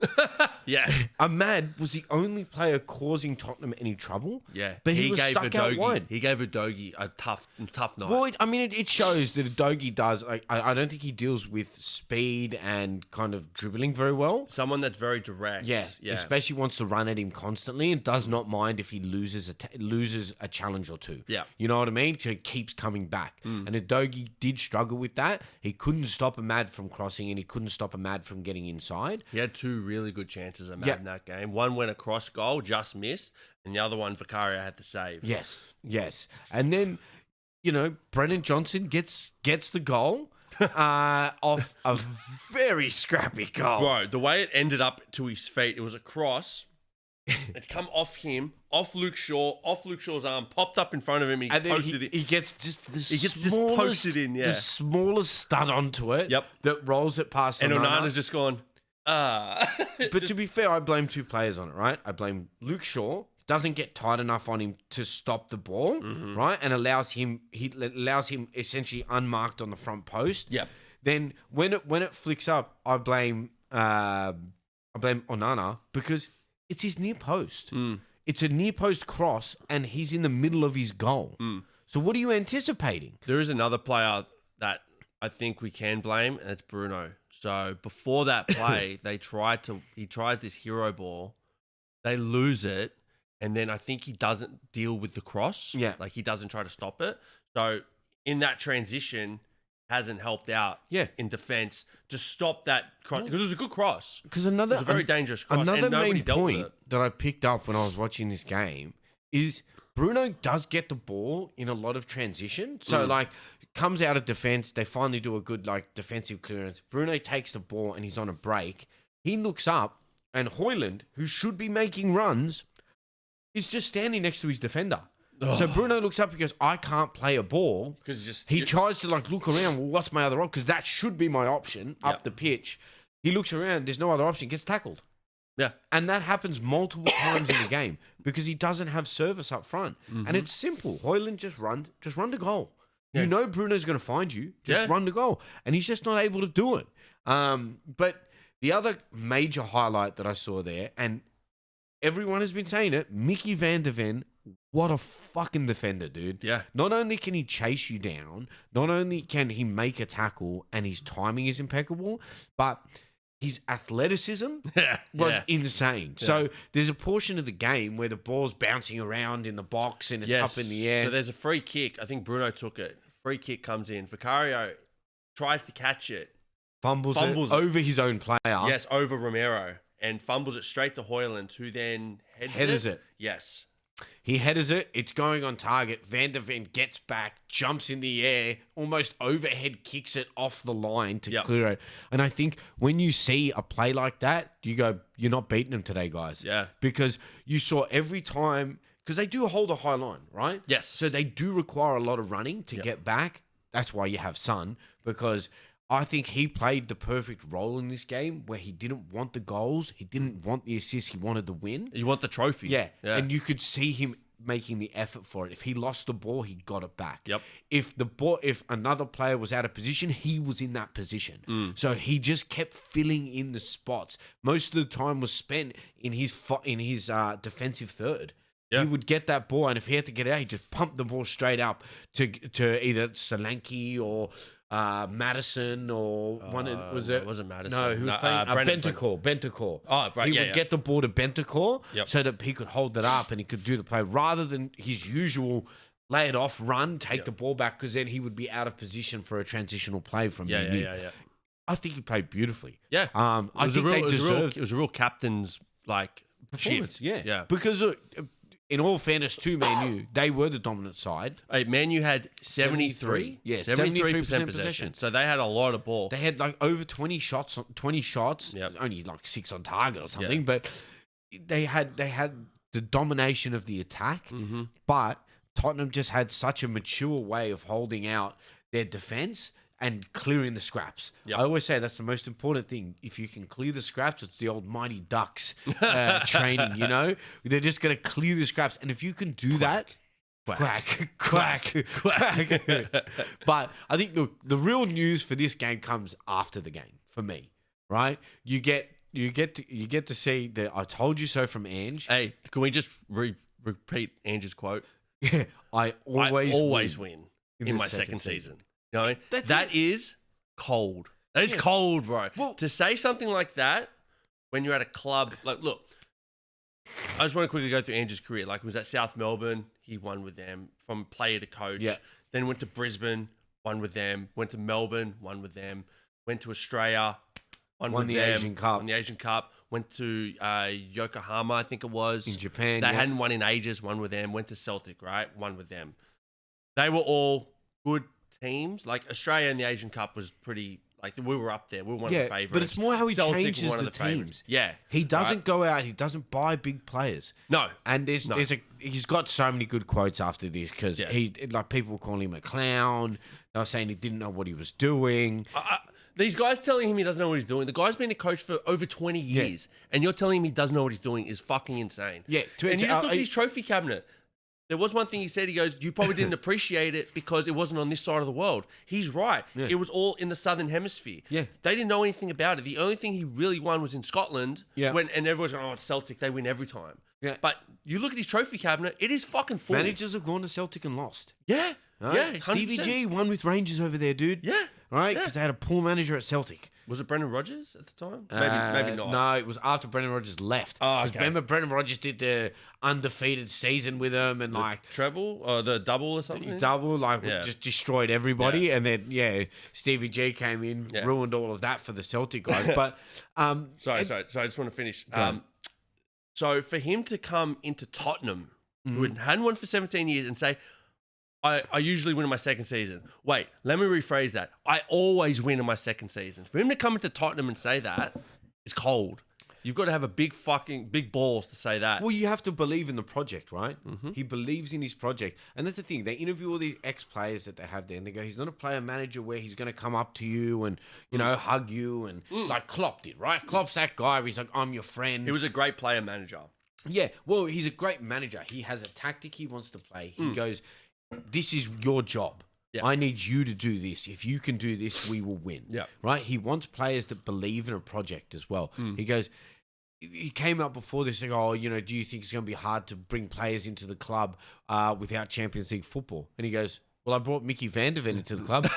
Yeah. Ahmad was the only player causing Tottenham any trouble. Yeah. But he was stuck out wide. He gave Udogie a tough night. Well, I mean, it shows that Udogie does. I don't think he deals with speed and kind of dribbling very well. Someone that's very direct. Yeah. Especially wants to run at him constantly and does not mind if he loses a challenge or two. Yeah. You know what I mean? So he keeps coming back. And Udogie did struggle with that. He couldn't stop Ahmad from crossing and he couldn't stop Ahmad from getting inside. He had two really good chances in that game. One went across goal, just missed, and the other one Vicario had to save. Yes. And then, Brennan Johnson gets the goal off a very scrappy goal. Bro, the way it ended up to his feet, it was a cross. It's come off him, off Luke Shaw, off Luke Shaw's arm, popped up in front of him. And then he gets just poked it in, the smallest stud onto it. Yep. That rolls it past and Onana's Onana's just gone, But to be fair, I blame two players on it, right? I blame Luke Shaw. Doesn't get tight enough on him to stop the ball, right? And allows him essentially unmarked on the front post. Yep. Then when it flicks up, I blame Onana because it's his near post. It's a near post cross, and he's in the middle of his goal. So what are you anticipating? There is another player that I think we can blame, and it's Bruno. So before that play, he tries this hero ball, they lose it, and then I think he doesn't deal with the cross. Yeah. Like he doesn't try to stop it. So in that transition, hasn't helped out in defense to stop that cross. Because it was a good cross. Because it was a very dangerous cross. Another main point that I picked up when I was watching this game is Bruno does get the ball in a lot of transition. So comes out of defense, they finally do a good defensive clearance. Bruno takes the ball and he's on a break. He looks up and Højlund, who should be making runs, is just standing next to his defender. So Bruno looks up and goes, I can't play a ball. Because he tries to look around. Well, what's my other option? Because that should be my option up the pitch. He looks around. There's no other option. Gets tackled. Yeah. And that happens multiple times in the game because he doesn't have service up front. And it's simple. Højlund just run to goal. Yeah. You know Bruno's going to find you. Just run to goal. And he's just not able to do it. But the other major highlight that I saw there, and everyone has been saying it, Mickey van der Ven, what a fucking defender, dude. Yeah. Not only can he chase you down, not only can he make a tackle and his timing is impeccable, but his athleticism was insane. Yeah. So there's a portion of the game where the ball's bouncing around in the box and it's up in the air. So there's a free kick. I think Bruno took it. Free kick comes in. Vicario tries to catch it. Fumbles it over his own player. Yes, over Romero. And fumbles it straight to Højlund, who then headers it. Yes. He headers it. It's going on target. Van der Ven gets back, jumps in the air, almost overhead kicks it off the line to clear it. And I think when you see a play like that, you go, you're not beating them today, guys. Yeah. Because you saw every time, because they do hold a high line, right? Yes. So they do require a lot of running to get back. That's why you have Son, because I think he played the perfect role in this game where he didn't want the goals. He didn't want the assists. He wanted the win. You want the trophy. Yeah. And you could see him making the effort for it. If he lost the ball, he got it back. Yep. If another player was out of position, he was in that position. So he just kept filling in the spots. Most of the time was spent in his defensive third. Yeah. He would get that ball, and if he had to get out, he just pumped the ball straight up to either Solanke or Madison or was it Madison? No, who was playing? Bentancur. Oh, right. He would get the ball to Bentancur so that he could hold it up and he could do the play rather than his usual lay it off, run, take the ball back, because then he would be out of position for a transitional play from me. I think he played beautifully. Yeah. I think they deserved. It was a real captain's performance. Shift. Yeah. Because in all fairness to Man U, they were the dominant side. Man U had 73. Yeah, 73% possession. So they had a lot of ball. They had over 20 shots. Only 6 on target or something. But they had the domination of the attack. But Tottenham just had such a mature way of holding out their defense and clearing the scraps. I always say that's the most important thing. If you can clear the scraps, it's the old Mighty Ducks training, you know? They're just going to clear the scraps. And if you can do that, quack. But I think, look, the real news for this game comes after the game, for me. right? You get to see the "I told you so" from Ange. Hey, can we just repeat Ange's quote? Yeah, I always win in my second season. You know what I mean? That's That it. is cold. That is cold, bro. Well- to say something like that when you're at a club, like, look, I just want to quickly go through Ange's career. Like, he was at South Melbourne, he won with them from player to coach. Yeah. Then went to Brisbane, won with them. Went to Melbourne, won with them. Went to Australia, won with the them. Asian Cup. Won the Asian Cup. Went to Yokohama, I think it was. In Japan, They yeah. hadn't won in ages, won with them. Went to Celtic, right? Won with them. They were all good teams. Like, Australia in the Asian Cup was pretty... Like, we were up there. We were one of the favourites. but it's more how he Celtic changes were one the of favourites. teams. Yeah. He doesn't right? go out. He doesn't buy big players. No. And he's got so many good quotes after this because people were calling him a clown. They were saying he didn't know what he was doing. These guys telling him he doesn't know what he's doing. The guy's been a coach for over 20 years, and you're telling him he doesn't know what he's doing is fucking insane. Yeah. And you just look at his trophy cabinet. There was one thing he said. He goes, "You probably didn't appreciate it because it wasn't on this side of the world." He's right. Yeah. It was all in the southern hemisphere. Yeah. They didn't know anything about it. The only thing he really won was in Scotland. Yeah. And everyone's going, "Oh, it's Celtic. They win every time." Yeah. But you look at his trophy cabinet. It is fucking full. Managers have gone to Celtic and lost. Yeah. Right? Yeah. 100%. Stevie G won with Rangers over there, dude. Yeah. Right? Yeah. Because they had a poor manager at Celtic. Was it Brendan Rodgers at the time? Maybe not. No, it was after Brendan Rodgers left. Oh, 'Cause okay. Remember, Brendan Rodgers did the undefeated season with them and Treble or the double or something? double, Yeah. just destroyed everybody. Yeah. And then, Stevie G came in, Yeah. ruined all of that for the Celtic guys. But Sorry. I just want to finish. So for him to come into Tottenham, who hadn't won for 17 years, and say, I usually win in my second season. Wait, let me rephrase that. I always win in my second season. For him to come into Tottenham and say that is cold. You've got to have a big balls to say that. Well, you have to believe in the project, right? Mm-hmm. He believes in his project. And that's the thing. They interview all these ex-players that they have there, and they go, he's not a player manager where he's going to come up to you and, hug you and like Klopp did, right? Klopp's that guy where he's like, I'm your friend. He was a great player manager. Yeah, well, he's a great manager. He has a tactic he wants to play. He goes, this is your job. Yeah. I need you to do this. If you can do this, we will win. Yeah. Right? He wants players that believe in a project as well. He goes, he came up before this, like, do you think it's going to be hard to bring players into the club without Champions League football? And he goes, well, I brought Mickey van der Ven into the club.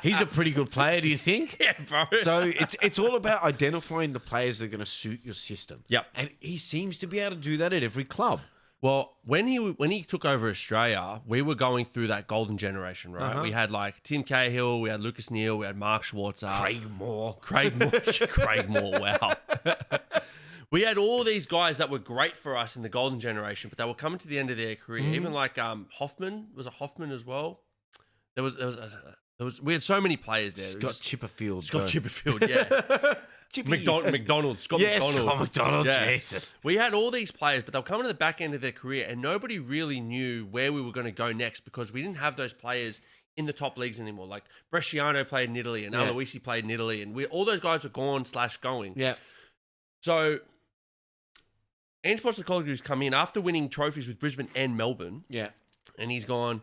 He's a pretty good player, do you think? Yeah, bro. So it's all about identifying the players that are going to suit your system. Yep. And he seems to be able to do that at every club. Well, when he took over Australia, we were going through that golden generation, right? Uh-huh. We had like Tim Cahill, we had Lucas Neal, we had Mark Schwarzer, Craig Moore. Craig Moore, wow. We had all these guys that were great for us in the golden generation, but they were coming to the end of their career. Even like Hoffman, was a Hoffman as well. There was we had so many players there. Scott Chipperfield. Chipperfield, yeah. McDonald, Scott McDonald. Scott McDonald, Yeah. Jesus. We had all these players, but they were coming to the back end of their career, and nobody really knew where we were going to go next because we didn't have those players in the top leagues anymore. Like Bresciano played in Italy, and Yeah. Aloisi played in Italy, and all those guys were gone/going. Yeah. So Ange Postecoglou's come in after winning trophies with Brisbane and Melbourne, Yeah. and he's gone,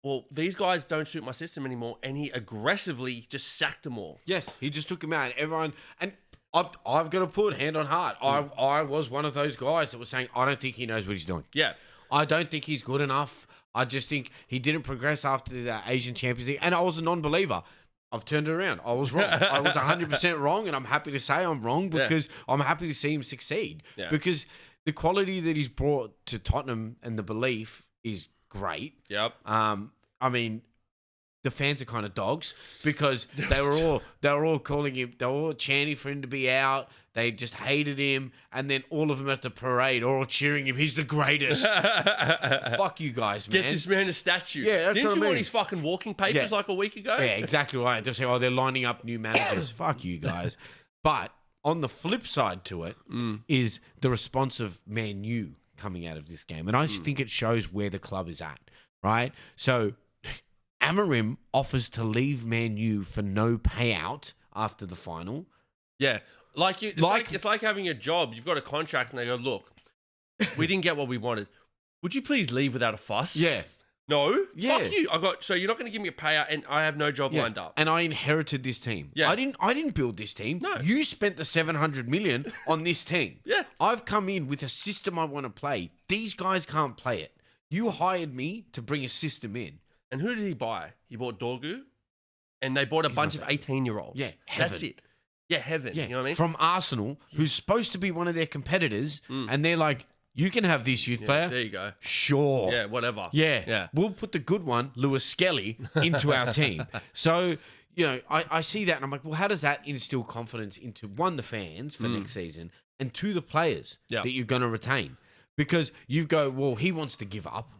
well, these guys don't suit my system anymore, and he aggressively just sacked them all. Yes, he just took him out. Everyone, and I've got to put hand on heart. I was one of those guys that was saying, I don't think he knows what he's doing. Yeah. I don't think he's good enough. I just think he didn't progress after the Asian Champions League. And I was a non-believer. I've turned it around. I was wrong. I was 100% wrong, and I'm happy to say I'm wrong because I'm happy to see him succeed. Yeah. Because the quality that he's brought to Tottenham and the belief is great. Yep. I mean, the fans are kind of dogs because they were all calling him, they were all chanting for him to be out. They just hated him, and then all of them at the parade are all cheering him. He's the greatest. Fuck you guys, man. Get this man a statue. Yeah, that's Didn't what I you mean. want his fucking walking papers Yeah. like a week ago? Yeah, exactly right. They'll say, oh, they're lining up new managers. Fuck you guys. But on the flip side to it is the response of Man U coming out of this game. And I just think it shows where the club is at, right? So Amarim offers to leave Man U for no payout after the final. Yeah. It's like having a job. You've got a contract, and they go, look, we didn't get what we wanted. Would you please leave without a fuss? Yeah. No, Yeah. fuck you. So you're not going to give me a payout, and I have no job lined up. And I inherited this team. Yeah. I didn't build this team. No. You spent the 700 million on this team. Yeah. I've come in with a system I want to play. These guys can't play it. You hired me to bring a system in. And who did he buy? He bought Dorgu, and they bought a bunch of 18-year-olds. Yeah, that's it. Yeah, heaven. Yeah. You know what I mean? From Arsenal, who's supposed to be one of their competitors, and they're like, you can have this youth player. There you go. Sure. Yeah, whatever. Yeah. We'll put the good one, Lewis Skelly, into our team. So, I see that and I'm like, well, how does that instill confidence into, one, the fans for next season, and two, the players that you're going to retain? Because you go, well, he wants to give up,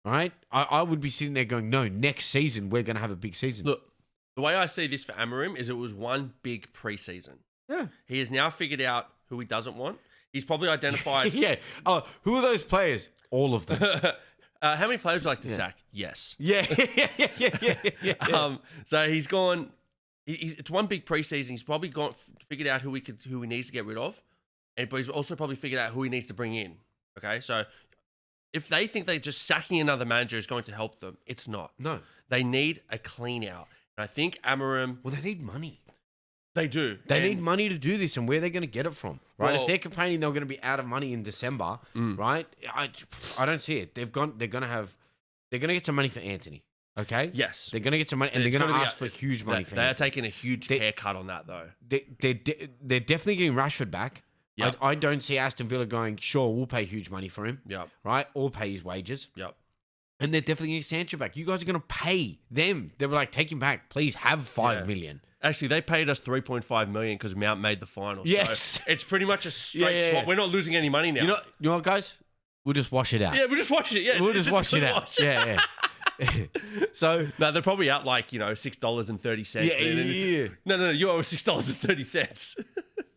right? I would be sitting there going, no, next season we're going to have a big season. Look, the way I see this for Amorim is it was one big preseason. Yeah. He has now figured out who he doesn't want. He's probably identified. Yeah. Oh, who are those players? All of them. How many players would you like to sack? Yes. Yeah. Yeah. So he's gone. It's one big preseason. He's probably figured out who he needs to get rid of, but he's also probably figured out who he needs to bring in. Okay, so if they think that just sacking another manager is going to help them, it's not. No. They need a clean out. And I think Amorim. Well, they need money. They do. They need money to do this, and where they're going to get it from, right? Well, if they're complaining they're going to be out of money in December, right? I don't see it. They're going to get some money for Anthony. Okay. Yes. They're going to get some money, and they're going to ask for huge money for They are Anthony. taking a huge haircut on that, though. They're definitely getting Rashford back. Yep. I don't see Aston Villa going, sure, we'll pay huge money for him. Yep. Right? Or pay his wages. Yep. And they're definitely getting Sancho back. You guys are going to pay them. They were like, take him back. Please have 5 million. Actually, they paid us 3.5 million because Mount made the final. Yes. So it's pretty much a straight swap. We're not losing any money now. You know what, guys? We'll just wash it out. Yeah, we'll just wash it. Yeah, we'll just wash it out. Yeah. So no, they're probably out like $6.30. Yeah. No, you owe $6.30.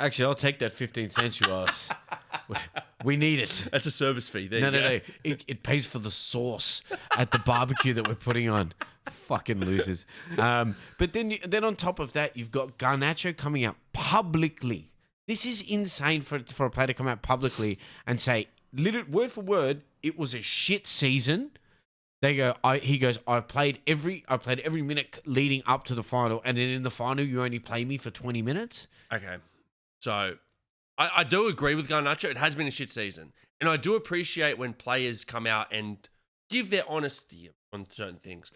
Actually, I'll take that 15 cents you owe us. We need it. That's a service fee. No. It pays for the sauce at the barbecue that we're putting on. Fucking losers. But then on top of that, you've got Garnacho coming out publicly. This is insane for a player to come out publicly and say, word for word, it was a shit season. He goes, I played every minute leading up to the final, and then in the final you only play me for 20 minutes. Okay. So I do agree with Garnacho. It has been a shit season. And I do appreciate when players come out and give their honesty on certain things.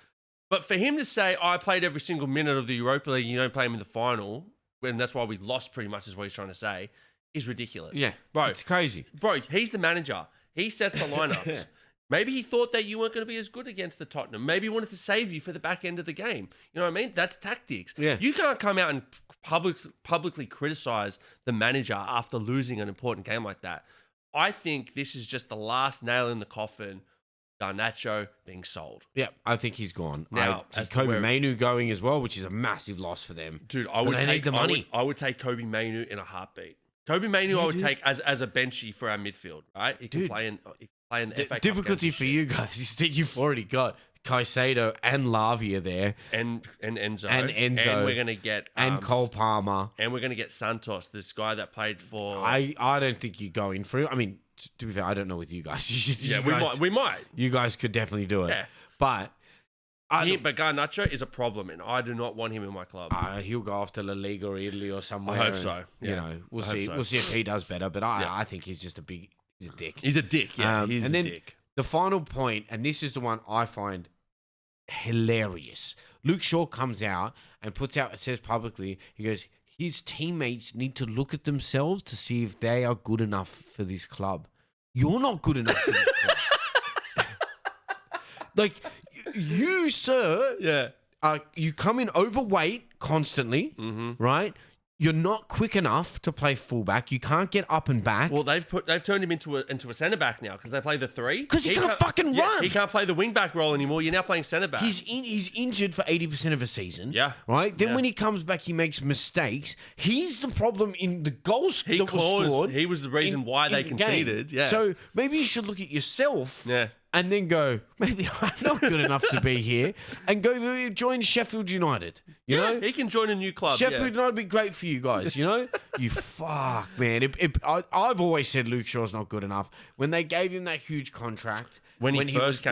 But for him to say, I played every single minute of the Europa League, you don't play him in the final, and that's why we lost pretty much is what he's trying to say, is ridiculous. Yeah, bro, it's crazy. Bro, he's the manager. He sets the lineups. Yeah. Maybe he thought that you weren't going to be as good against the Tottenham. Maybe he wanted to save you for the back end of the game. You know what I mean? That's tactics. Yeah. You can't come out and publicly criticize the manager after losing an important game like that. I think this is just the last nail in the coffin. Garnacho being sold. Yeah, I think he's gone. Now, I see Kobe Mainu going as well, which is a massive loss for them. Dude, I would take the money. I would take Kobe Mainu in a heartbeat. Kobe Mainu, I would take as a benchy for our midfield. Right? He can play in the FA Cup difficulty for you guys is that you've already got Caicedo and Lavia there, and Enzo, and we're gonna get and Cole Palmer, and we're gonna get Santos, this guy that played for. I don't think you go in for it. I mean, to be fair, I don't know with you guys. We might. You guys could definitely do it. Yeah. But Garnacho is a problem, and I do not want him in my club. He'll go off to La Liga or Italy or somewhere. I hope so. Yeah. We'll see. We'll see if he does better. But I think he's just he's a dick. He's a dick. Yeah, he's a dick. The final point, and this is the one I find hilarious. Luke Shaw comes out and says publicly, he goes, his teammates need to look at themselves to see if they are good enough for this club. You're not good enough for this club. Like, you, sir, you come in overweight constantly, right? You're not quick enough to play fullback. You can't get up and back. Well, they've turned him into a centre back now because they play the 3. Because he can't fucking run. He can't play the wing back role anymore. You're now playing centre back. He's injured for 80% of a season. Yeah. Right. Then when he comes back, he makes mistakes. He's the problem in the goals that was scored. He was the reason why they conceded. Yeah. So maybe you should look at yourself. Yeah. And then go, maybe I'm not good enough to be here, and go join Sheffield United. You know, he can join a new club. Sheffield United would be great for you guys. You know, you man. I've always said Luke Shaw's not good enough. When they gave him that huge contract, When he when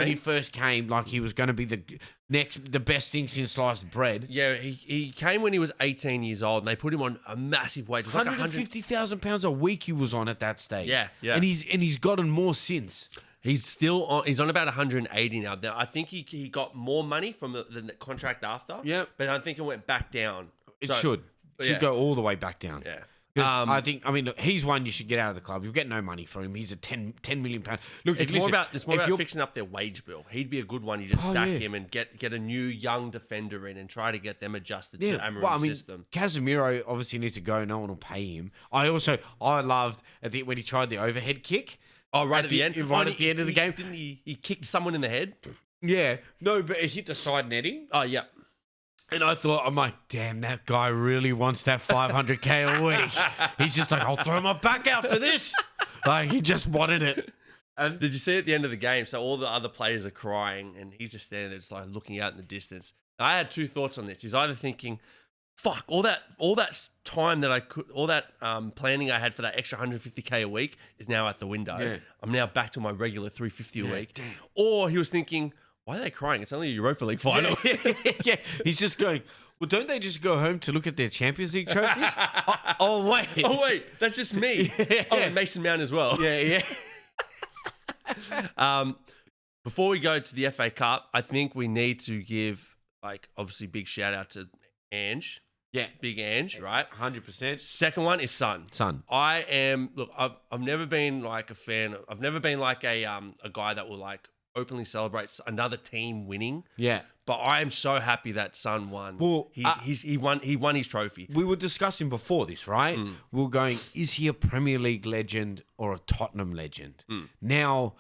he first came, like he was going to be the best thing since sliced bread. Yeah, he came when he was 18 years old, and they put him on a massive wage. £150,000 a week he was on at that stage. Yeah. And he's gotten more since. He's still on. He's on about 180 now. I think he got more money from the contract after. Yeah, but I think it went back down. It should go all the way back down. Yeah. I mean, look, he's one you should get out of the club. You'll get no money from him. He's a £10 million. Look, it's more about fixing up their wage bill. He'd be a good one. You just sack him and get a new young defender in and try to get them adjusted to Amorim's system. Casemiro obviously needs to go. No one will pay him. I loved when he tried the overhead kick. Oh, right at the end? Right at the end of the game. Didn't he kicked someone in the head? Yeah. No, but it hit the side netting. Oh, yeah. And I'm like, damn, that guy really wants that 500K a week. He's just like, I'll throw my back out for this. Like, he just wanted it. And did you see at the end of the game? So all the other players are crying, and he's just standing there, just like looking out in the distance. I had two thoughts on this. He's either thinking, fuck, all that time that I could, all that planning I had for that extra 150K a week is now out the window. Yeah. I'm now back to my regular 350 a week. Damn. Or he was thinking, why are they crying? It's only a Europa League final. Yeah. He's just going, well, don't they just go home to look at their Champions League trophies? wait. That's just me. Yeah. Oh, and Mason Mount as well. Yeah. Before we go to the FA Cup, I think we need to give, obviously, big shout out to Ange. Yeah. Big Ange, right? 100%. Second one is Son. I've never been like a fan. I've never been like a guy that will openly celebrates another team winning. Yeah. But I am so happy that Son won. Well, he won his trophy. We were discussing before this, right? We were going, is he a Premier League legend or a Tottenham legend? Now,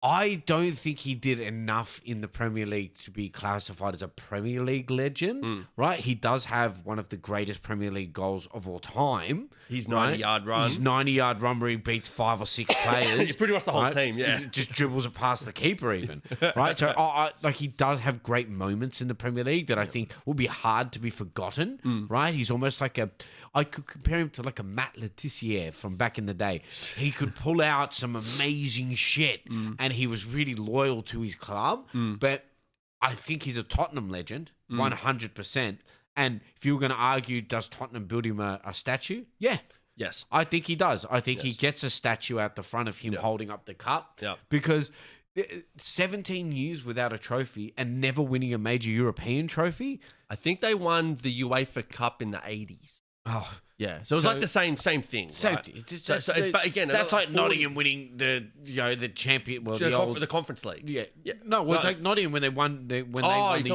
I don't think he did enough in the Premier League to be classified as a Premier League legend, right? He does have one of the greatest Premier League goals of all time. His 90-yard run. His 90-yard run where he beats 5 or 6 players. It's pretty much the whole team, yeah. He just dribbles it past the keeper even, right? So, he does have great moments in the Premier League that I think will be hard to be forgotten, right? He's almost like I could compare him to like a Matt Letizia from back in the day. He could pull out some amazing shit and he was really loyal to his club. But I think he's a Tottenham legend, 100%. And if you were going to argue, does Tottenham build him a statue? Yeah. Yes. I think he does. I think he gets a statue out the front of him holding up the cup. Yeah. Because 17 years without a trophy and never winning a major European trophy. I think they won the UEFA Cup in the 80s. Oh, yeah. So it was like the same thing. Right? But again, that's like Nottingham winning the champion. Well, the Conference League. Yeah. No, it's like Nottingham when they won the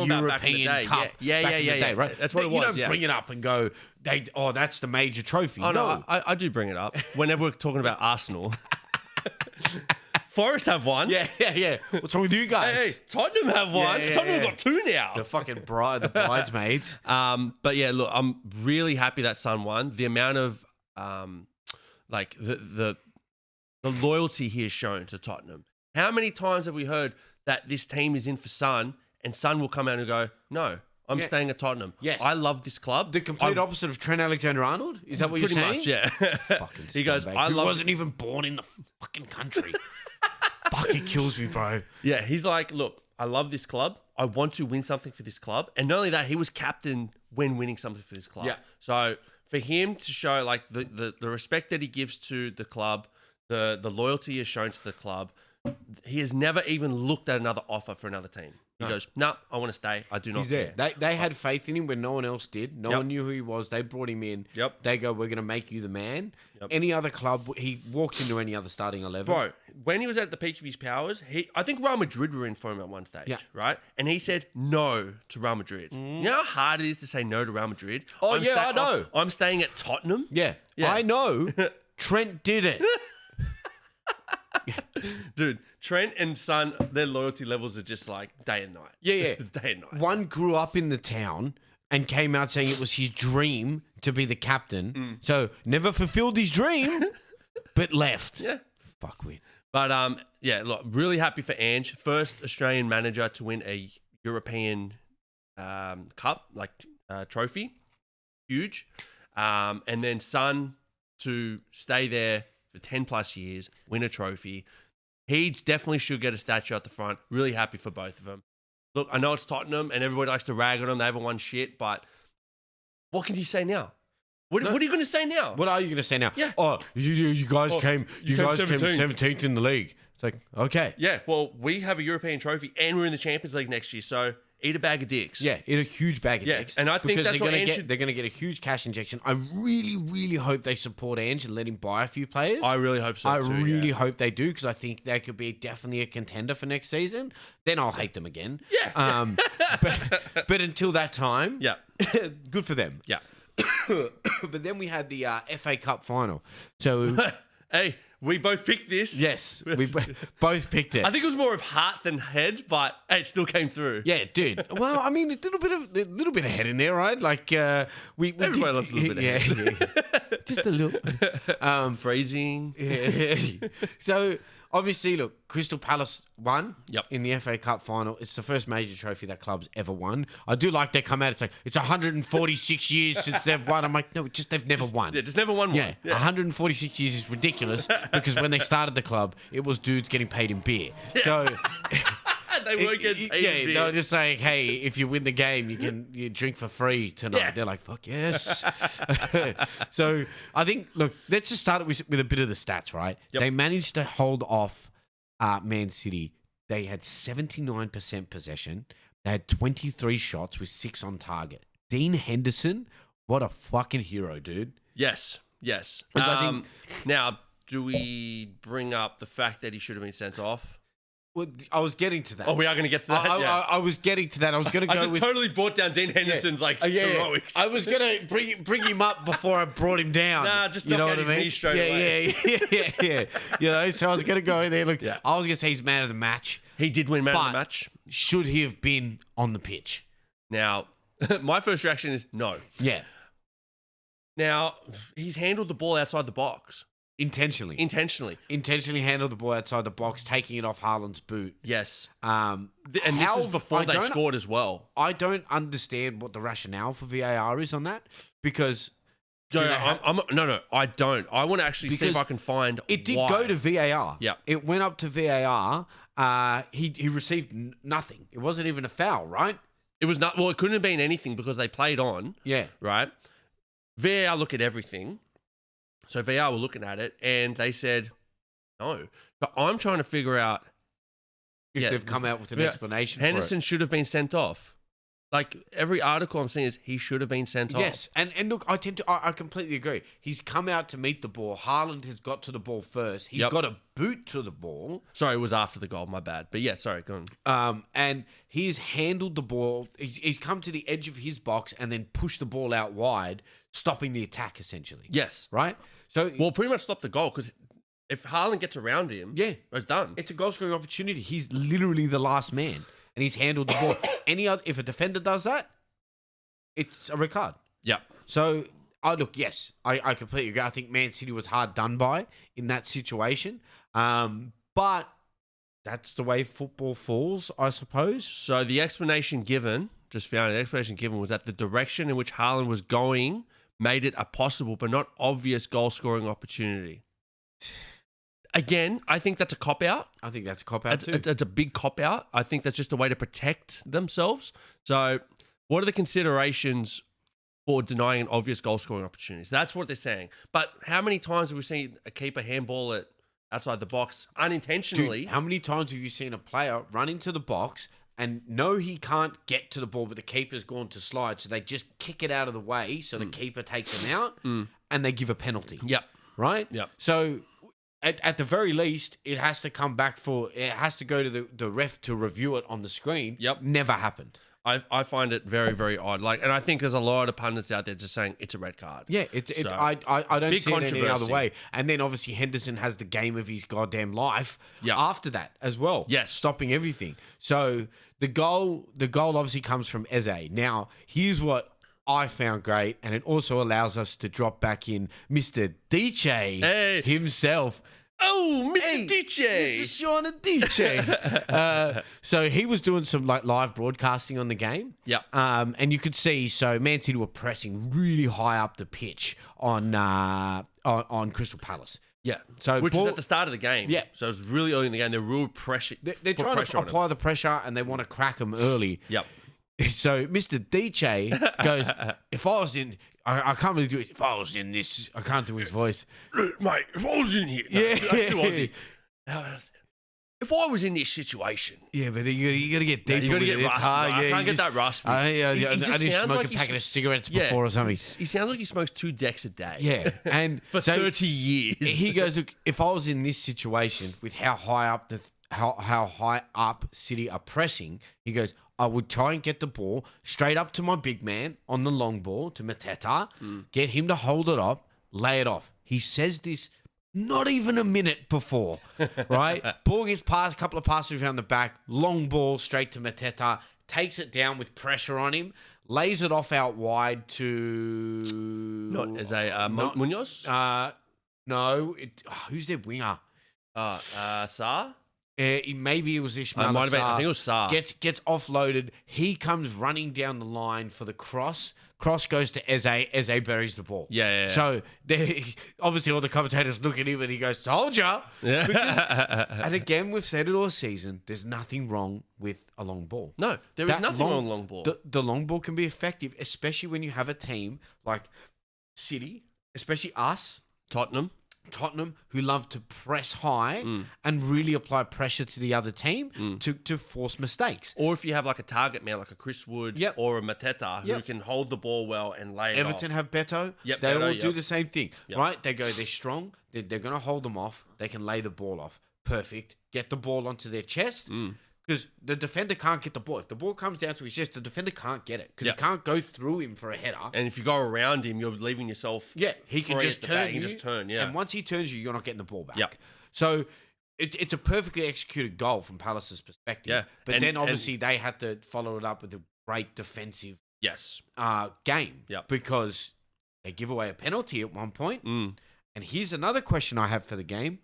European Cup. Yeah. Right. That's what it was. You don't bring it up and go, that's the major trophy. Oh no, I do bring it up whenever we're talking about Arsenal. Forest have one. Yeah. What's wrong with you guys? Hey, Tottenham have one. Tottenham have got 2 now. The fucking bridesmaids. But yeah, look, I'm really happy that Son won. The amount of the loyalty he has shown to Tottenham. How many times have we heard that this team is in for Son and Son will come out and go, no, I'm staying at Tottenham. Yes. I love this club. The complete opposite of Trent Alexander-Arnold? Is that what you're saying? Pretty much, yeah. Fucking he goes, He wasn't even born in the fucking country. Fuck, it kills me, bro. Yeah, he's like, look, I love this club. I want to win something for this club. And not only that, he was captain when winning something for this club. Yeah. So for him to show the respect that he gives to the club, the loyalty he has shown to the club, he has never even looked at another offer for another team. He goes, no, I want to stay. I do not He's care. there. They had faith in him when no one else did. No one knew who he was. They brought him in. Yep. They go, we're going to make you the man. Yep. Any other club, he walks into any other starting 11. Bro, when he was at the peak of his powers, I think Real Madrid were in for him at one stage, right? And he said no to Real Madrid. You know how hard it is to say no to Real Madrid? I know. I'm staying at Tottenham. Yeah. I know. Trent did it. Dude, Trent and Son, their loyalty levels are just like day and night. Yeah. It's day and night. One grew up in the town and came out saying it was his dream to be the captain. So never fulfilled his dream, but left. Yeah. Fuck weird. But look, really happy for Ange. First Australian manager to win a European cup, trophy. Huge. And then Son to stay there for 10 plus years, win a trophy. He definitely should get a statue at the front. Really happy for both of them. Look, I know it's Tottenham and everybody likes to rag on them. They haven't won shit, but what can you say now? What are you going to say now? What are you going to say now? Yeah. Oh, you guys came 17th. 17th in the league. It's like, okay. Yeah, well, we have a European trophy and we're in the Champions League next year, so eat a bag of dicks. Yeah, eat a huge bag of dicks. And I think that's what Ange they're going to get a huge cash injection. I really, really hope they support Ange and let him buy a few players. I really hope so, I really hope they do, because I think they could be definitely a contender for next season. Then I'll hate them again. Yeah. But until that time, Yeah. good for them. Yeah. But then we had the FA Cup final. So, Hey, we both picked this. yes, we both picked it. I think it was more of heart than head, but hey, it still came through. Yeah, dude. Well, I mean, a little bit of head in there, right? Like Everybody loves a little bit of head. Yeah. Just a little. Phrasing. Yeah. So obviously, look, Crystal Palace won Yep. in the FA Cup final. It's the first major trophy that club's ever won. I do like they come out. It's like it's 146 years since they've won. I'm like, no, they've never won. Yeah, just never won one. Yeah, 146 years is ridiculous because when they started the club, it was dudes getting paid in beer. So They weren't getting paid in beer. they were just saying, hey, if you win the game, you drink for free tonight. Yeah. They're like, fuck yes. So I think, look, let's just start with a bit of the stats, right? Yep. They managed to hold off Man City. They had 79% possession. They had 23 shots with 6 on target. Dean Henderson, what a fucking hero, dude. Yes. I think- Now, do we bring up the fact that he should have been sent off? Well, I was getting to that. Oh, we are going to get to that? I was getting to that. I was going to go I just with... totally brought down Dean Henderson's heroics. I was gonna bring him up before I brought him down. Nah, just knock out his knee straight away. Yeah. You know, so I was gonna go in there. Look, Yeah. I was gonna say he's man of the match. He did win man of But- the match. Should he have been on the pitch? Now, my first reaction is no. Yeah, Now, he's handled the ball outside the box intentionally handled the ball outside the box, taking it off Haaland's boot. Yes. And And this is before they scored as well. I don't understand what the rationale for VAR is on that, because No, do they have- I don't. I want to actually see if Because I can find it did why. go to VAR. Yeah. It went up to VAR. He received nothing. It wasn't even a foul, right? It was not. Well, it couldn't have been anything because they played on. Yeah. Right. VAR look at everything. So VAR were looking at it and they said no. But I'm trying to figure out If they've come out with an yeah, explanation Henderson should have been sent off. Like every article I'm seeing is he should have been sent for it. off. Yes. And look, I completely agree. He's come out to meet the ball. Haaland has got to the ball first. He's Yep. got a boot to the ball. Sorry, it was after the goal. My bad. But yeah, sorry. Go on. And he's handled the ball. He's come to the edge of his box and then pushed the ball out wide, stopping the attack essentially. Yes. Right? So Well, pretty much stop the goal because if Haaland gets around him, yeah, it's done. it's a goal scoring opportunity. He's literally the last man, and he's handled the ball. If a defender does that, it's a red card. Yeah. So yes, I completely agree. I think Man City was hard done by in that situation, but that's the way football falls, I suppose. So the explanation given, just found the explanation given was that the direction in which Haaland was going made it a possible but not obvious goal scoring opportunity. Again, I think that's a cop out. I think that's a cop out too. It's a big cop out. I think that's just a way to protect themselves. So, what are the considerations for denying an obvious goal scoring opportunity? So that's what they're saying. But how many times have we seen a keeper handball it outside the box unintentionally? Dude, how many times have you seen a player run into the box and know he can't get to the ball, but the keeper's gone to slide, so they just kick it out of the way so the keeper takes him out and they give a penalty? Yep. Right? Yep. So at the very least, it has to come back it has to go to the ref to review it on the screen. Yep. Never happened. I find it very, very odd. And I think there's a lot of pundits out there just saying it's a red card. Yeah, So, I don't big see it any other controversy. way. And then obviously Henderson has the game of his goddamn life Yeah. after that as well. Yes. Stopping everything. So the goal obviously comes from Eze. Now, here's what I found great, and it also allows us to drop back in Mr. DJ himself. Oh, Mr. DJ. Mr. Sean DJ. So he was doing some live broadcasting on the game. Yep. And you could see, so Man City were pressing really high up the pitch on Crystal Palace. Yeah. So Which was at the start of the game. Yeah. So it was really early in the game. They're real pressure. They're trying to apply the pressure and they want to crack them early. Yep. So Mr. DJ goes, if I was in, I can't really do it. If I was in this, I can't do his voice. Mate, if I was in here. No, Yeah. that's too Aussie. If I was in this situation. Yeah, but you got to get deeper. You got to get with it. raspy. I can't get that raspy. I He need just to sounds smoke like a he's- packet of cigarettes before or something. He sounds like he smokes 2 decks a day. Yeah, and For so 30 years. he goes, look, if I was in this situation with how high up how high up City are pressing, he goes, I would try and get the ball straight up to my big man on the long ball to Mateta, get him to hold it up, lay it off. He says this not even a minute before, right? Ball gets passed, a couple of passes around the back, long ball straight to Mateta, takes it down with pressure on him, lays it off out wide to... Not as a Munoz? No, who's their winger? Saar? Maybe it was Ishmael. Might have been. I think it was Saar. Gets offloaded. He comes running down the line for the cross. Cross goes to Eze. Eze buries the ball. Yeah. So obviously all the commentators look at him and he goes, "Told ya." Yeah. And again, we've said it all season. There's nothing wrong with a long ball. No, there is nothing wrong with long ball. The long ball can be effective, especially when you have a team like City, especially us, Tottenham, who love to press high and really apply pressure to the other team to force mistakes. Or if you have like a target man, like a Chris Wood or a Mateta, who can hold the ball well and lay it Everton off. have Beto. Yep, they Beto, all do the same thing, right? They go, they're strong. They're going to hold them off. They can lay the ball off. Perfect. Get the ball onto their chest. Because the defender can't get the ball. If the ball comes down to his chest, the defender can't get it. Because he can't go through him for a header. And if you go around him, you're leaving yourself. Yeah, he can just turn. He can just turn. Yeah. And once he turns you, you're not getting the ball back. Yep. So it's a perfectly executed goal from Palace's perspective. Yeah. But then obviously they had to follow it up with a great defensive game. Yep. Because they give away a penalty at one point. And here's another question I have for the game.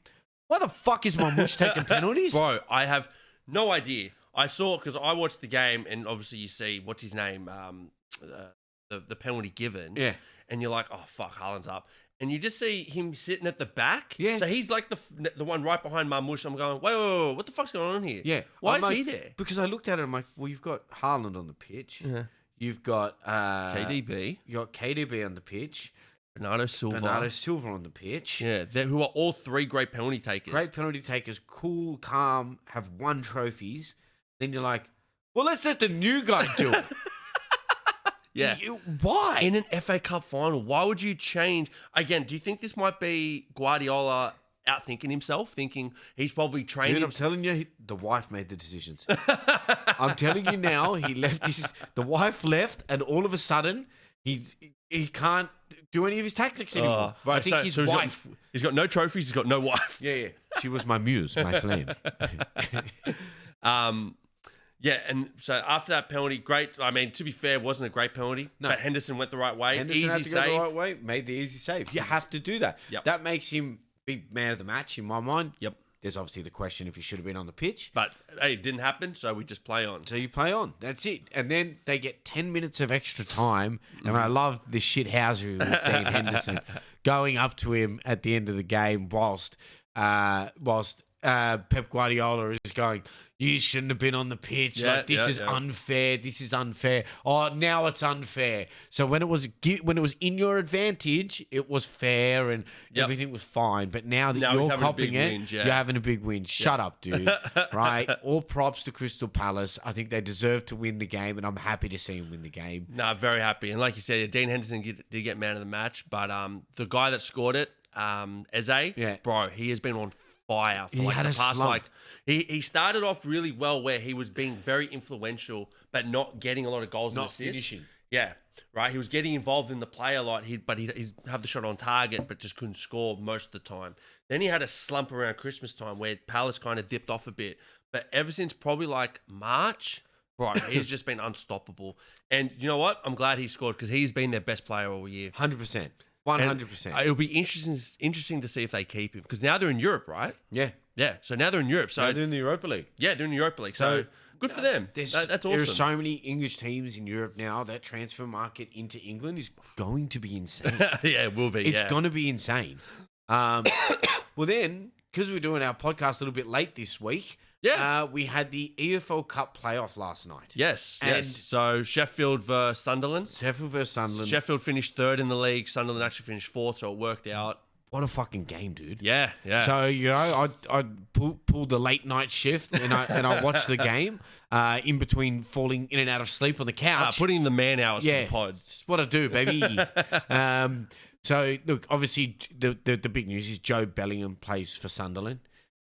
Why the fuck is Marmoush taking penalties? Bro, I have no idea. I saw, because I watched the game, and obviously you see, what's his name, the penalty given. Yeah. And you're like, oh, fuck, Haaland's up. And you just see him sitting at the back. Yeah. So he's like the one right behind Marmoush. I'm going, wait, what the fuck's going on here? Yeah. Why is he there? Because I looked at it, I'm like, well, you've got Haaland on the pitch. Yeah. You've got... KDB. You got KDB on the pitch. Bernardo Silva on the pitch. Yeah, who are all 3 great penalty takers. Great penalty takers, cool, calm, have won trophies. Then you're like, well, let's let the new guy do it. Yeah. Why? In an FA Cup final, why would you change? Again, do you think this might be Guardiola outthinking himself, thinking he's probably training? Dude, I'm telling you, the wife made the decisions. I'm telling you now, the wife left, and all of a sudden, he can't do any of his tactics anymore. Right, I think his wife... He's got no trophies, he's got no wife. Yeah. She was my muse, my flame. Yeah, and so after that penalty, great. I mean, to be fair, it wasn't a great penalty. No. But Henderson went the right way. Henderson had to go the right way, made the easy save. You have to do that. Yep. That makes him big man of the match in my mind. Yep. There's obviously the question if he should have been on the pitch. But, hey, it didn't happen, so we just play on. So you play on. That's it. And then they get 10 minutes of extra time. And I love the shithousery with Dean Henderson going up to him at the end of the game whilst Pep Guardiola is going, you shouldn't have been on the pitch. This is unfair. This is unfair. Oh, now it's unfair. So when it was in your advantage, it was fair and everything was fine. But now that you're copying it, you're having a big win. Shut up, dude. Right? All props to Crystal Palace. I think they deserve to win the game, and I'm happy to see them win the game. No, very happy. And like you said, Dean Henderson did get man of the match, but the guy that scored it, Eze, bro, he has been on fire for like the past slump. He started off really well where he was being very influential but not getting a lot of goals and assists. Finishing. Yeah, right. He was getting involved in the play a lot. He'd have the shot on target but just couldn't score most of the time. Then he had a slump around Christmas time where Palace kind of dipped off a bit. But ever since probably like March, right, he's just been unstoppable. And you know what? I'm glad he scored because he's been their best player all year. 100%. 100%. It'll be interesting to see if they keep him because now they're in Europe, right? Yeah. Yeah. So now they're in Europe. So they're in the Europa League. Yeah, they're in the Europa League. So good for them. That's awesome. There are so many English teams in Europe now. That transfer market into England is going to be insane. Yeah, it will be. It's going to be insane. Well, then, because we're doing our podcast a little bit late this week, we had the EFL Cup playoff last night. Yes. So Sheffield versus Sunderland. Sheffield finished third in the league. Sunderland actually finished fourth, so it worked out. What a fucking game, dude. Yeah. So, I pulled the late night shift and I watched the game in between falling in and out of sleep on the couch. Putting the man hours for the pod. It's what I do, baby. So, look, obviously, the big news is Joe Bellingham plays for Sunderland.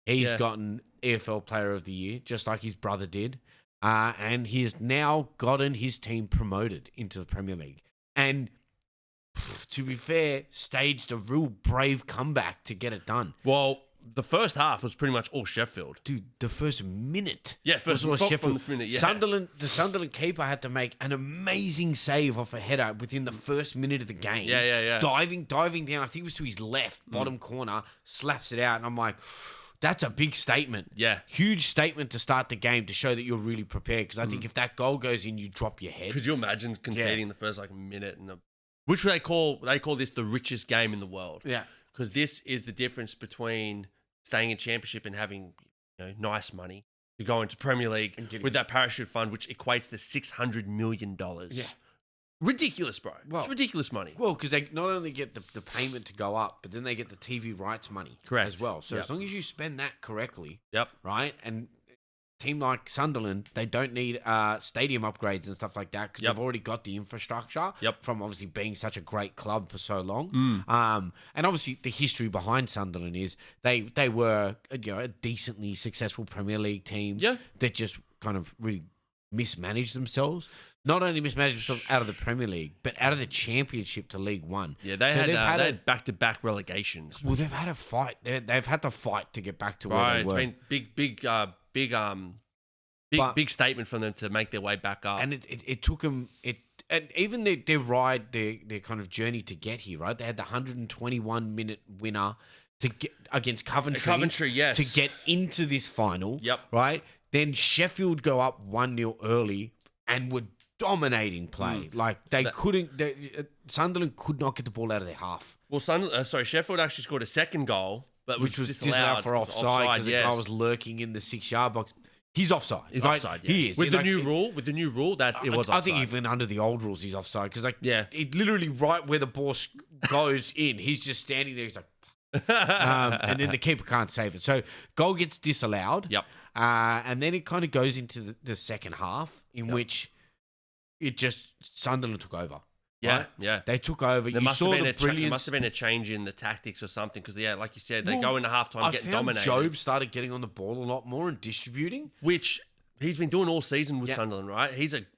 He's gotten EFL Player of the Year, just like his brother did. And he has now gotten his team promoted into the Premier League. And to be fair, staged a real brave comeback to get it done. Well, the first half was pretty much all Sheffield. Dude, the first minute. Yeah, was all Sheffield. From the minute, The Sunderland keeper had to make an amazing save off a header within the first minute of the game. Yeah. Diving down, I think it was to his left, bottom corner, slaps it out, and I'm like, that's a big statement. Yeah. Huge statement to start the game to show that you're really prepared, because I think if that goal goes in, you drop your head. Could you imagine conceding the first minute and which they call this the richest game in the world. Yeah. Because this is the difference between staying in Championship and having nice money to go into Premier League with that parachute fund, which equates to $600 million. Yeah. Ridiculous, bro. It's ridiculous money. Well, because they not only get the payment to go up, but then they get the TV rights money as well. So as long as you spend that correctly, right, and team like Sunderland, they don't need stadium upgrades and stuff like that because they've already got the infrastructure from obviously being such a great club for so long. And obviously the history behind Sunderland is they were a decently successful Premier League team that just kind of really mismanaged themselves. Not only mismanaged themselves out of the Premier League, but out of the Championship to League One. Yeah, they had back-to-back relegations. Well, they've had a fight. They've had to fight to get back to where they were. It's been big statement from them to make their way back up. And it took them. And even their ride, their kind of journey to get here, right? They had the 121-minute winner to get against Coventry. Coventry, yes. To get into this final. Yep. Right? Then Sheffield go up 1-0 early and were dominating play. Like they couldn't. Sunderland could not get the ball out of their half. Well, Sheffield actually scored a second goal, but which was disallowed for offside because the guy was lurking in the 6-yard box. He's offside. He's offside. Yeah. He is. With the new rule, that it was offside. I think even under the old rules, he's offside because it literally right where the ball goes in, he's just standing there. He's like, and then the keeper can't save it. So goal gets disallowed. Yep. And then it kind of goes into the second half in which it just Sunderland took over. Yeah, right? yeah. They took over. There must have been a change in the tactics or something because, like you said, they go into halftime getting dominated. Job started getting on the ball a lot more and distributing. Which he's been doing all season with Sunderland, right? EFL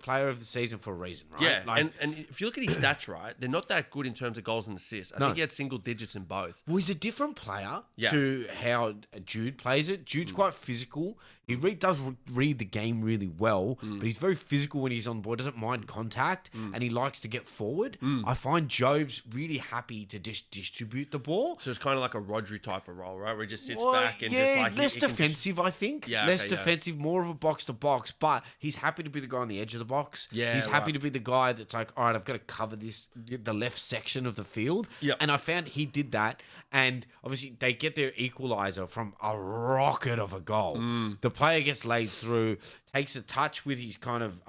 Player of the Season for a reason, right? Yeah, and if you look at his stats, right, they're not that good in terms of goals and assists. I think he had single digits in both. Well, he's a different player to how Jude plays it. Jude's quite physical. He does read the game really well, but he's very physical when he's on board, doesn't mind contact, and he likes to get forward. I find Job's really happy to just distribute the ball. So it's kind of like a Rodri type of role, right? Where he just sits back and just like... less defensive, I think. Yeah, less defensive, more of a box-to-box, but he's happy to be the guy on the edge of the box. Yeah, he's happy to be the guy that's like, all right, I've got to cover the left section of the field. Yeah. And I found he did that, and obviously they get their equaliser from a rocket of a goal. The player gets laid through, takes a touch with his kind of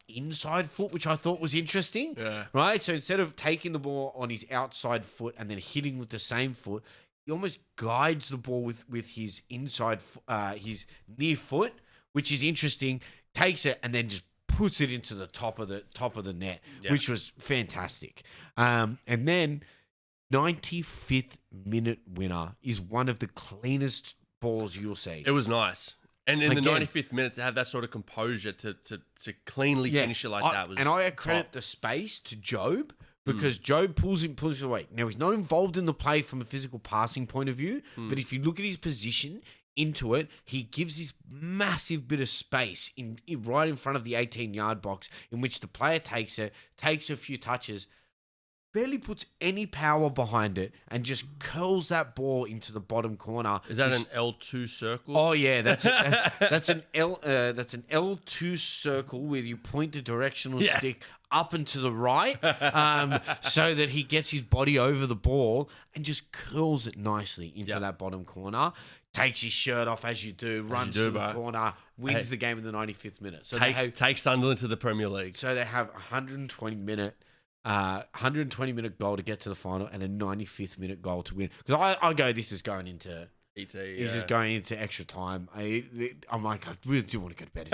inside foot, which I thought was interesting. Yeah. Right? So instead of taking the ball on his outside foot and then hitting with the same foot, he almost guides the ball with his inside, his near foot, which is interesting. Takes it and then just puts it into the top of the net, which was fantastic. And then 95th minute winner is one of the cleanest balls you'll see. It was nice. And in the 95th minute, to have that sort of composure to cleanly finish it like that was and I credit the space to Job because Job pulls him away. Now, he's not involved in the play from a physical passing point of view, but if you look at his position into it, he gives this massive bit of space right in front of the 18-yard box in which the player takes a few touches. barely puts any power behind it and just curls that ball into the bottom corner. Is that an L2 circle? Oh yeah, that's an L2 circle where you point the directional stick up and to the right, so that he gets his body over the ball and just curls it nicely into that bottom corner. Takes his shirt off as you do, runs to the corner, wins the game in the 95th minute. So take Sunderland to the Premier League. So they have 120 minute goal to get to the final and a 95th minute goal to win. Because I go, this is going into ET. This is going into extra time. I'm like, I really do want to go to bed.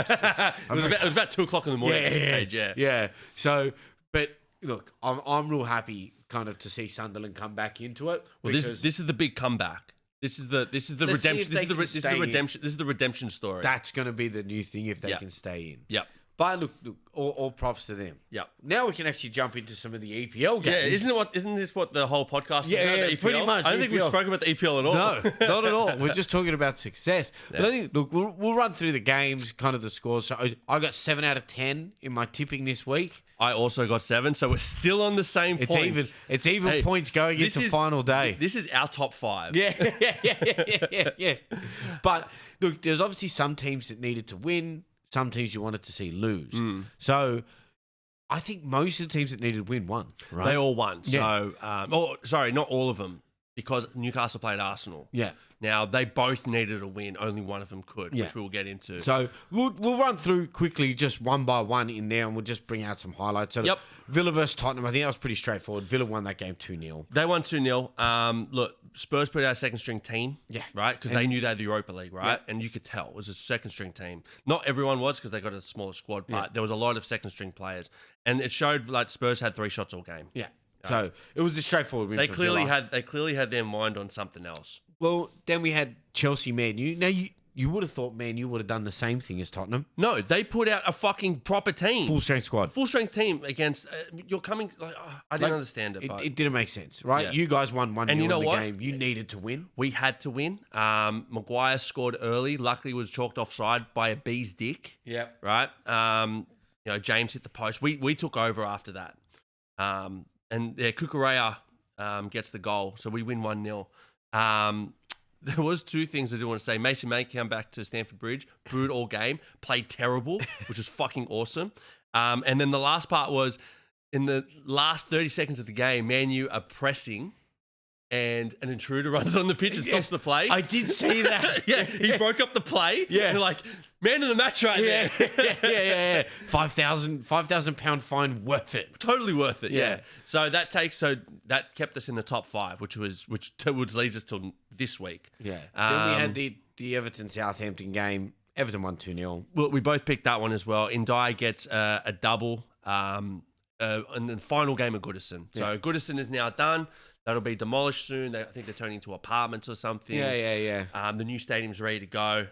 It was about 2 o'clock in the morning at this stage. Yeah. So, but look, I'm real happy kind of to see Sunderland come back into it. Well, this is the big comeback. This is the redemption. This is the redemption story. That's going to be the new thing if they can stay in. Yep. But look, all props to them. Yep. Now we can actually jump into some of the EPL games. Yeah, isn't this what the whole podcast is about? The EPL? Pretty much. I don't think we've spoken about the EPL at all. No, not at all. We're just talking about success. Yeah. But I think, look, we'll run through the games, kind of the scores. So I got 7 out of 10 in my tipping this week. I also got 7, so we're still on the same points. It's even points going into final day. This is our top 5. Yeah. But look, there's obviously some teams that needed to win. Some teams you wanted to see lose. So I think most of the teams that needed to win won, right? They all won. Yeah. So, not all of them, because Newcastle played Arsenal. Yeah. Now, they both needed a win. Only one of them could, which we will get into. So we'll run through quickly just one by one in there, and we'll just bring out some highlights. So Villa versus Tottenham, I think that was pretty straightforward. Villa won that game 2-0. They won 2-0. Look, Spurs put out a second-string team, right? Because they knew they had the Europa League, right? And you could tell it was a second-string team. Not everyone was, because they got a smaller squad, but there was a lot of second-string players. And it showed like Spurs had 3 shots all game. Yeah. So it was a straightforward win. They clearly had their mind on something else. Well, then we had Chelsea, Man U. Now you would have thought Man U would have done the same thing as Tottenham. No, they put out a fucking proper team, full strength squad, full strength team against. You're coming. I didn't understand it. It didn't make sense, right? Yeah. You guys won 1-0 in the game. You needed to win. We had to win. Maguire scored early. Luckily, was chalked offside by a bee's dick. Yeah. Right. James hit the post. We took over after that. And Kukurea gets the goal, so we win 1-0. There was 2 things I did want to say. Mason Mount came back to Stamford Bridge, booed all game, played terrible, which was fucking awesome. And then the last part was, in the last 30 seconds of the game, Man U are pressing, and an intruder runs on the pitch and stops the play. I did see that. He broke up the play. Yeah. And like, man of the match right there. Yeah. £5,000 fine, worth it. Totally worth it, yeah. So that kept us in the top 5, which leads us till this week. Yeah. Then we had the Everton-Southampton game. Everton won 2-0. Well, we both picked that one as well. Ndai gets a double in the final game of Goodison. So Goodison is now done. That'll be demolished soon. I think they're turning into apartments or something. Yeah. The new stadium's ready to go.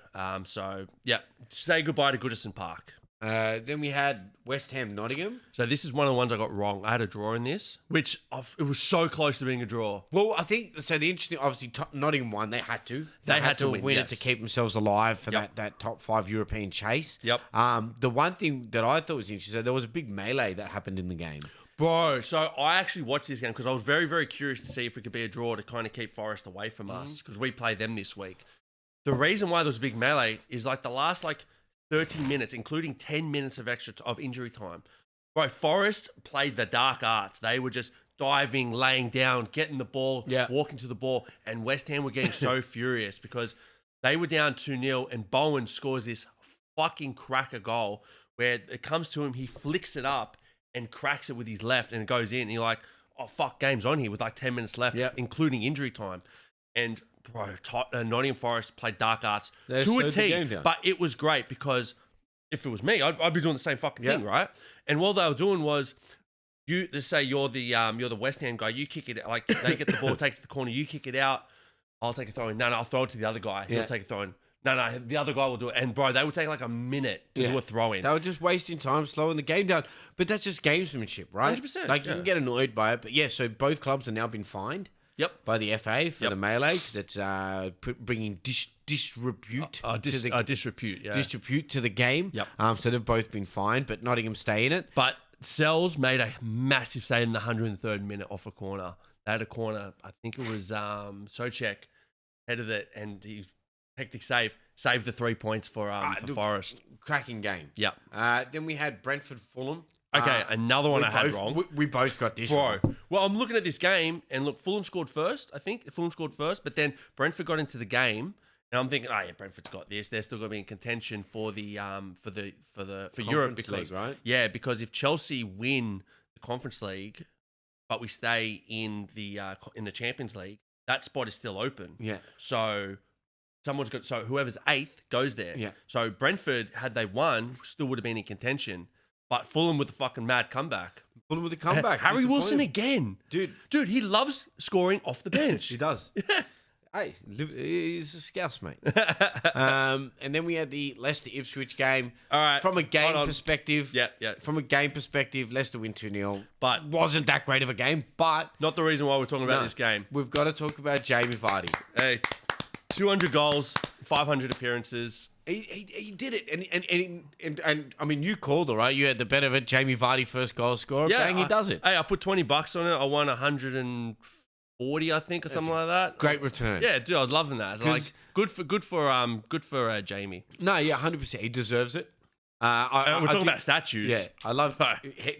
Say goodbye to Goodison Park. Then we had West Ham Nottingham. So this is one of the ones I got wrong. I had a draw in this, which it was so close to being a draw. Well, I think, so the interesting, obviously Nottingham won. They had to. They had to win it to keep themselves alive for that top 5 European chase. Yep. The one thing that I thought was interesting, there was a big melee that happened in the game. Bro, so I actually watched this game because I was very, very curious to see if it could be a draw to kind of keep Forest away from us, because we play them this week. The reason why there was a big melee is like the last 30 minutes, including 10 minutes of injury time. Bro, Forest played the dark arts. They were just diving, laying down, getting the ball, walking to the ball, and West Ham were getting so furious because they were down 2-0 and Bowen scores this fucking cracker goal where it comes to him, he flicks it up and cracks it with his left, and it goes in. And you're like, oh, fuck, game's on here with 10 minutes left, including injury time. And, bro, Nottingham Forest played dark arts to a T. But it was great because if it was me, I'd be doing the same fucking thing, right? And what they were doing was, let's say you're the West Ham guy, you kick it, they get the ball, take it to the corner, you kick it out, I'll take a throw in. No, I'll throw it to the other guy. He'll take a throw in. No, the other guy will do it. And, bro, they would take a minute to do a throw-in. They were just wasting time, slowing the game down. But that's just gamesmanship, right? 100%. You can get annoyed by it. But, so both clubs have now been fined by the FA for the melee, because it's bringing disrepute to the game. Disrepute to the game. Yep. So they've both been fined, but Nottingham stay in it. But Sells made a massive save in the 103rd minute off a corner. They had a corner. I think it was Socek headed it, and he hectic saved the 3 points for Forest. Cracking game. Yeah. Then we had Brentford Fulham. Okay, another one I had wrong. We both got this Bro. wrong. Well, I'm looking at this game, and look, Fulham scored first. I think Fulham scored first, but then Brentford got into the game, and I'm thinking, oh yeah, Brentford's got this. They're still going to be in contention for the for Europe because League, right? Yeah, because if Chelsea win the Conference League, but we stay in the Champions League, that spot is still open. Yeah. So whoever's 8th goes there. Yeah. So Brentford, had they won, still would have been in contention. But Fulham with a fucking mad comeback. Fulham with a comeback. Harry Wilson again. Dude, he loves scoring off the bench. he does. Hey, he's a Scouse, mate. And then we had the Leicester-Ipswich game. All right. From a game perspective. Yeah. From a game perspective, Leicester win 2-0. But wasn't that great of a game, but... Not the reason why we're talking about this game. We've got to talk about Jamie Vardy. Hey, 200 goals, 500 appearances. He did it, and I mean, you called it, right? You had the bet of it. Jamie Vardy, first goal scorer. Yeah, bang, he does it. Hey, I put $20 on it. I won 140, I think, or something like that. Great return. Yeah, dude, I was loving that. It's like good for Jamie. No, yeah, 100%. He deserves it. We're talking about statues. Yeah, I love.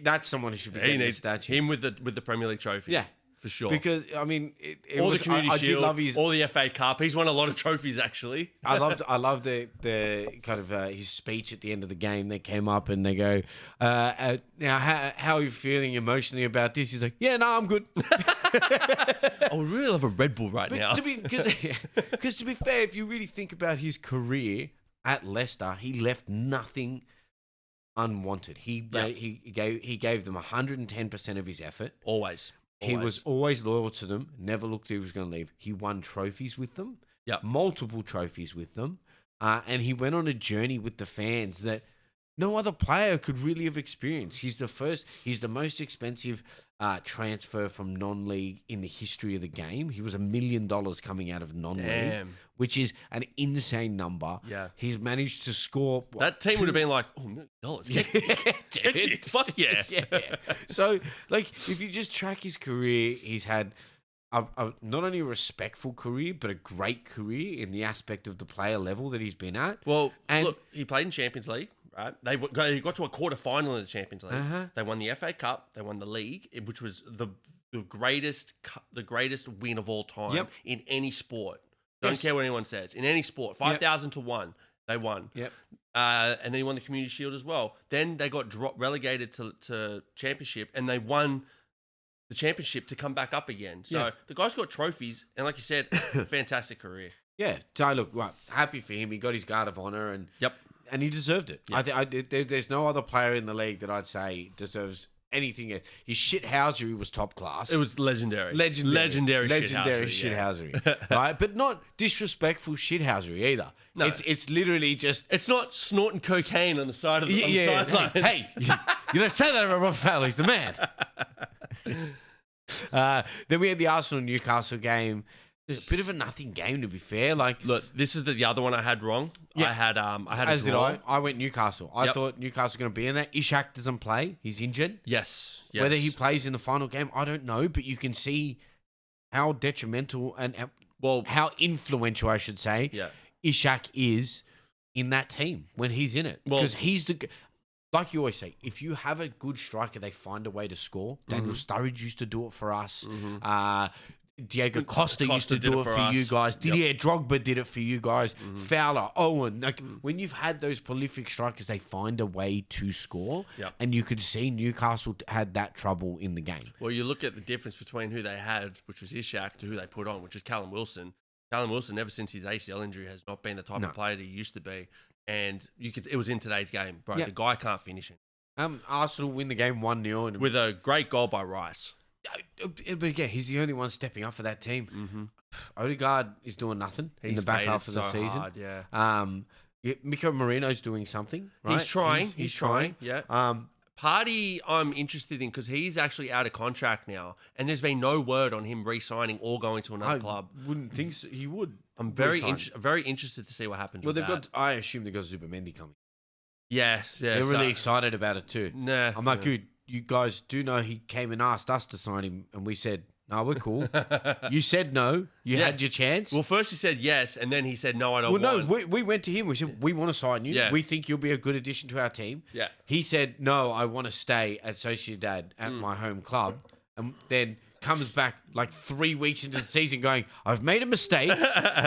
That's someone who should be getting a statue. Him with the Premier League trophy. Yeah. For sure. Because, I mean, all the Community Shield, I did love his... all the FA Cup. He's won a lot of trophies, actually. I loved the kind of his speech at the end of the game. They came up and they go, now, how are you feeling emotionally about this? He's like, yeah, no, I'm good. I would really love a Red Bull right now. Because to be fair, if you really think about his career at Leicester, he left nothing unwanted. He gave them 110% of his effort. Always. He was always loyal to them, never looked he was going to leave. He won trophies with them, multiple trophies with them, and he went on a journey with the fans that no other player could really have experienced. He's the most expensive transfer from non-league in the history of the game. He was $1 million coming out of non-league, which is an insane number. Yeah. He's managed to score... That team would have been like, $1 million. Fuck yeah. So, like, if you just track his career, he's had a not only a respectful career, but a great career in the aspect of the player level that he's been at. Well, and look, he played in Champions League. Right, they got to a quarter final in the Champions League. They won the FA Cup. They won the league, which was the greatest win of all time in any sport. Don't care what anyone says. In any sport, 5,000 to 1, they won. And then he won the Community Shield as well. Then they got relegated to Championship, and they won the Championship to come back up again. So the guy's got trophies, and like you said, fantastic career. Yeah. So look, right, happy for him. He got his guard of honor, and and he deserved it. There's no other player in the league that I'd say deserves anything else. His shithousery was top class. It was legendary. Legendary shithousery, right? But not disrespectful shithousery either. No. It's literally just... It's not snorting cocaine on the side of the sideline. Hey, you don't say that about Rob Fowler. He's the man. Then we had the Arsenal-Newcastle game. A bit of a nothing game, to be fair. Like, look, this is the other one I had wrong. I had as a draw. did I. I went Newcastle. I thought Newcastle were going to be in there. Ishak doesn't play. He's injured. Yes. Whether he plays in the final game, I don't know. But you can see how detrimental and how influential, I should say, Ishak is in that team when he's in it. Because he's the... Like you always say, if you have a good striker, they find a way to score. Daniel Sturridge used to do it for us. Diego Costa used to do it for you guys. Didier Drogba did it for you guys. Fowler, Owen. Like, when you've had those prolific strikers, they find a way to score. And you could see Newcastle had that trouble in the game. Well, you look at the difference between who they had, which was Ishak, to who they put on, which is Callum Wilson. Callum Wilson, ever since his ACL injury, has not been the type of player that he used to be. And it was in today's game, bro. The guy can't finish it. Arsenal win the game 1-0. With a great goal by Rice. But again, he's the only one stepping up for that team. Odegaard is doing nothing in the back half of the season. Hard, Miko Marino's doing something. Right? He's trying. Yeah. Party, I'm interested in because he's actually out of contract now, and there's been no word on him re-signing or going to another club. Wouldn't think so. He would. I'm very interested to see what happens. Well, I assume they've got Zubimendi coming. Yeah. They're really excited about it too. Nah, I'm like, dude, you guys do know he came and asked us to sign him, and we said, no, we're cool. You said no. You had your chance. Well, first he said yes, and then he said, no, I don't want. Well, no, we went to him. We said, we want to sign you. Yeah. We think you'll be a good addition to our team. Yeah. He said, no, I want to stay at Sociedad at my home club. And then comes back like 3 weeks into the season going, I've made a mistake.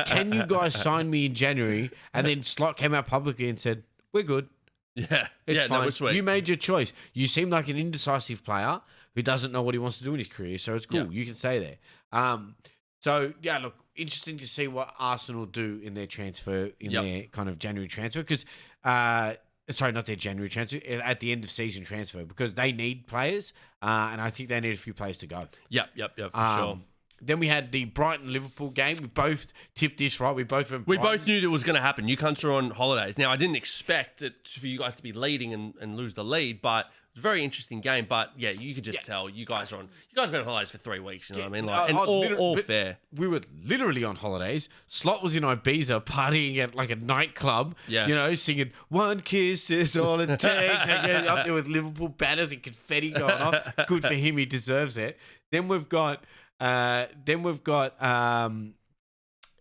Can you guys sign me in January? And then Slot came out publicly and said, we're good. Yeah. It's fine. No, we're sweet. You made your choice. You seem like an indecisive player who doesn't know what he wants to do in his career, so it's cool. Yeah. You can stay there. So, yeah, look, interesting to see what Arsenal do in their transfer, in their kind of January transfer, because, sorry, not their January transfer, at the end of season transfer, because they need players, and I think they need a few players to go. Yep, for sure. Then we had the Brighton-Liverpool game. We both tipped this right. We both went Brighton. We both knew that it was going to happen. You cunts are on holidays. Now, I didn't expect it for you guys to be leading and lose the lead, but it was a very interesting game. But yeah, you could just tell you guys have been on holidays for 3 weeks. You know what I mean? Like, and all fair. We were literally on holidays. Slot was in Ibiza partying at like a nightclub. Yeah. You know, singing "One Kiss Is All It Takes." Up there with Liverpool banners and confetti going off. Good for him. He deserves it. Then we've got. Then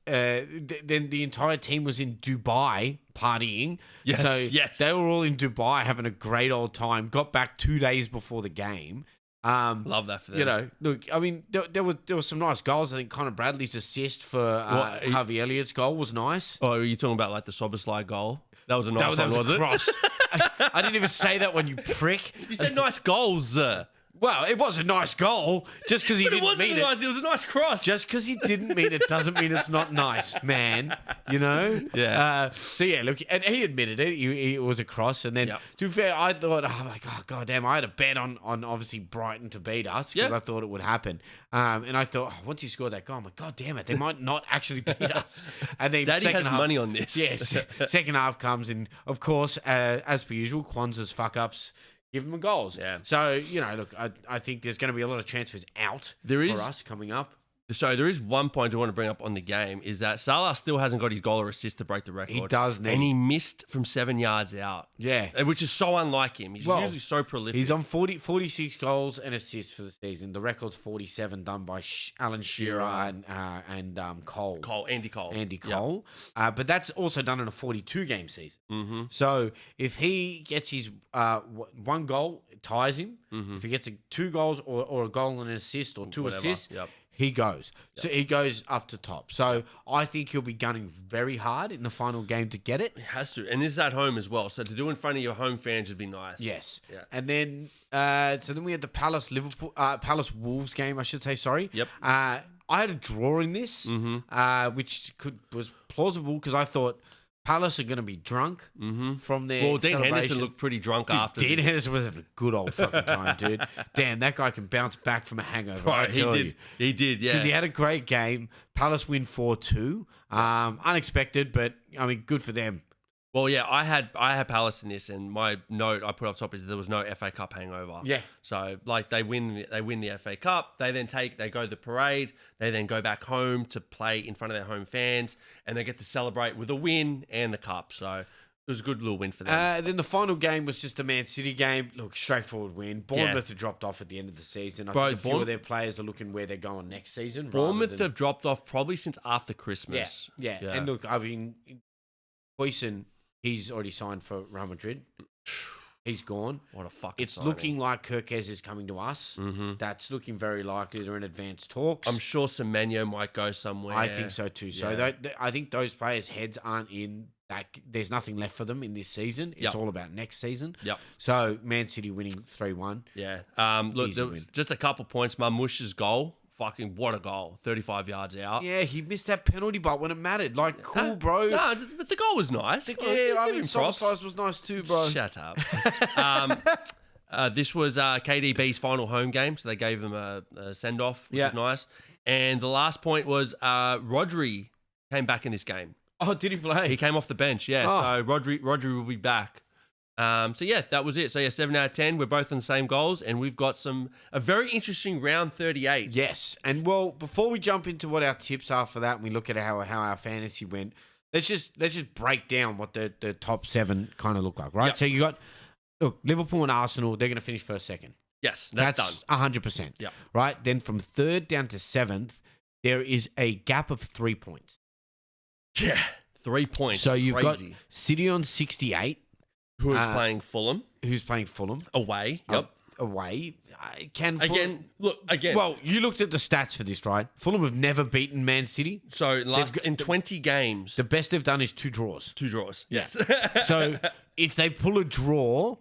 the entire team was in Dubai partying. Yes. They were all in Dubai having a great old time. Got back 2 days before the game. Love that for them. You know, look, I mean, there were some nice goals. I think Conor Bradley's assist for Harvey Elliott's goal was nice. Oh, are you talking about like the Soboslai goal? That was a nice one, was a it? Cross. I didn't even say that one, you prick. You said nice goals. Well, it was a nice goal. Just because he didn't mean it. It was a nice cross. Just because he didn't mean it doesn't mean it's not nice, man. You know? Yeah. So, yeah, look, and he admitted it. It was a cross. And then, to be fair, I thought, God damn, I had a bet on obviously Brighton to beat us because I thought it would happen. And I thought, once he scored that goal, I'm like, God damn it, they might not actually beat us. And then Daddy has money on this. Yes. Second half comes and, of course, as per usual, Kwanzaa's fuck-ups give them the goals. Yeah. So, you know, look, I think there's going to be a lot of transfers out for us coming up. So there is one point I want to bring up on the game is that Salah still hasn't got his goal or assist to break the record. He does need. And he missed from 7 yards out. Yeah. Which is so unlike him. He's usually so prolific. He's on 46 goals and assists for the season. The record's 47 done by Alan Shearer and Cole. Andy Cole. Andy Cole. Yep. But that's also done in a 42-game season. Mm-hmm. So if he gets his one goal, it ties him. Mm-hmm. If he gets 2 goals or a goal and an assist or 2 assists, he goes. Yep. So he goes up to top. So I think he'll be gunning very hard in the final game to get it. He has to. And this is at home as well. So to do in front of your home fans would be nice. Yes. Yeah. And then, so then we had the Palace Wolves game, I should say, sorry. Yep. I had a draw in this, which was plausible because I thought Palace are going to be drunk from their Well, Dean Henderson looked pretty drunk after. Dean Henderson was having a good old fucking time, dude. Damn, that guy can bounce back from a hangover. Right, he did, yeah. Because he had a great game. Palace win 4-2. Unexpected, but, I mean, good for them. Well, yeah, I had Palace in this, and my note I put up top is there was no FA Cup hangover. Yeah. So like they win the FA Cup, they go to the parade, they then go back home to play in front of their home fans, and they get to celebrate with a win and the cup. So it was a good little win for them. Then the final game was just a Man City game. Look, straightforward win. Bournemouth have dropped off at the end of the season. I think a few of their players are looking where they're going next season. Bournemouth have dropped off probably since after Christmas. Yeah. And look, I mean, Hoyson, he's already signed for Real Madrid. He's gone. What a fucking It's signing. looking like Kirkez is coming to us. Mm-hmm. That's looking very likely. They're in advanced talks. I'm sure Semenyo might go somewhere. I think so too. So I think those players' heads aren't in that. There's nothing left for them in this season. It's all about next season. Yep. So Man City winning 3-1. Yeah. Look, just a couple points. Marmoush's goal. Fucking what a goal. 35 yards out. Yeah, he missed that penalty, but when it mattered. Like, cool, bro. No, but the goal was nice. I mean, size was nice too, bro. Shut up. This was KDB's final home game, so they gave him a send-off, which is nice. And the last point was Rodri came back in this game. Oh, did he play? He came off the bench, yeah. So Rodri will be back. That was it. So 7 out of 10. We're both on the same goals, and we've got a very interesting round 38. Yes, and well, before we jump into what our tips are for that, and we look at how our fantasy went, let's just break down what the top 7 kind of look like, right? Yep. So you got Liverpool and Arsenal. They're going to finish first, second. Yes, that's done. 100%. Yeah. Right? Then from 3rd down to 7th, there is a gap of 3 points. Yeah, 3 points. So you've Crazy. got City on 68. Who is playing Fulham? Who's playing Fulham? Away. Yep. Away. Can Again, look, again. Well, you looked at the stats for this, right? Fulham have never beaten Man City. So in 20 games, The best they've done is 2 draws. 2 draws. Yes. So if they pull a draw,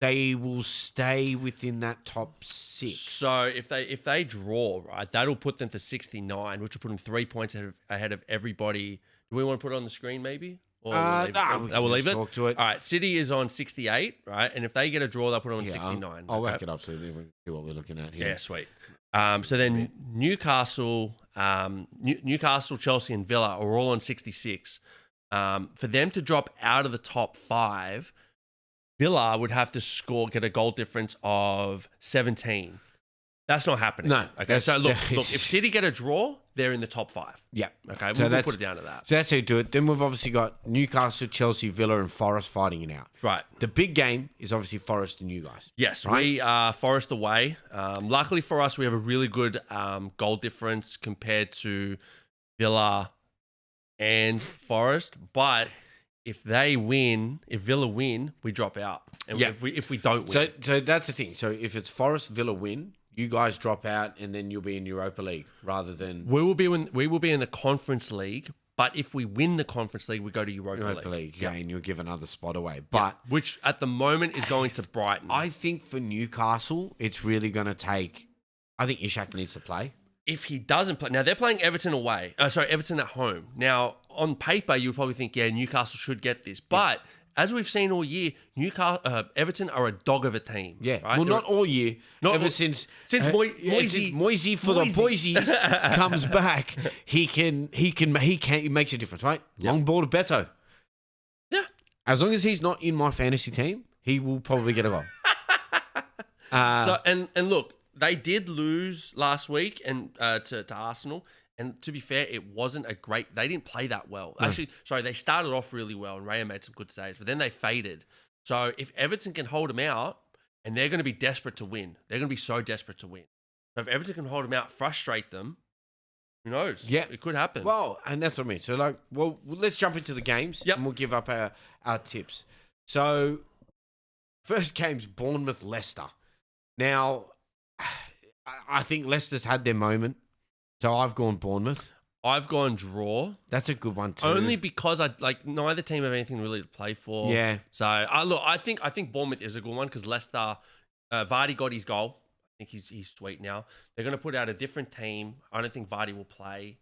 they will stay within that top 6. So if they draw, right, that'll put them to 69, which will put them 3 points ahead of everybody. Do we want to put it on the screen, maybe? Or we'll leave it. Talk to it. All right, City is on 68, right? And if they get a draw, they'll put them on 69. I'll work it up so we can see what we're looking at here. Yeah, sweet. So then Newcastle, Chelsea, and Villa are all on 66. For them to drop out of the top 5, Villa would have to get a goal difference of 17. That's not happening. No. Okay. So look, if City get a draw, they're in the top 5. Yeah. Okay. So We'll put it down to that. So that's how you do it. Then we've obviously got Newcastle, Chelsea, Villa, and Forest fighting it out. Right. The big game is obviously Forest and you guys. Yes, right? we are Forest away. Luckily for us, we have a really good goal difference compared to Villa and Forest. But if Villa win, we drop out. And if we don't win. So that's the thing. So if it's Forest, Villa win, you guys drop out, and then you'll be in Europa League rather than we will be in the Conference League. But if we win the Conference League, we go to Europa League. Yeah, and you'll give another spot away. But which at the moment is going to Brighton. I think for Newcastle, it's really going to take. I think Ishak needs to play. If he doesn't play, now they're playing Everton away. Everton at home. Now on paper, you would probably think, Newcastle should get this, but. As we've seen all year, Everton are a dog of a team. Yeah, right? well, not all year. Since Moisey for the Boise's comes back, he makes a difference, right? Yep. Long ball to Beto. Yeah, as long as he's not in my fantasy team, he will probably get a goal. And look, they did lose last week and to Arsenal. And to be fair, it wasn't they didn't play that well. No. Actually, sorry, they started off really well and Raya made some good saves, but then they faded. So if Everton can hold them out, and they're going to be desperate to win, they're going to be so desperate to win. So if Everton can hold them out, frustrate them, who knows? Yeah. It could happen. Well, and that's what I mean. So, let's jump into the games and we'll give up our tips. So, first game's Bournemouth-Leicester. Now, I think Leicester's had their moment. So I've gone Bournemouth. I've gone draw. That's a good one too. Only because neither team have anything really to play for. Yeah. So I think Bournemouth is a good one because Leicester, Vardy got his goal. I think he's sweet now. They're going to put out a different team. I don't think Vardy will play.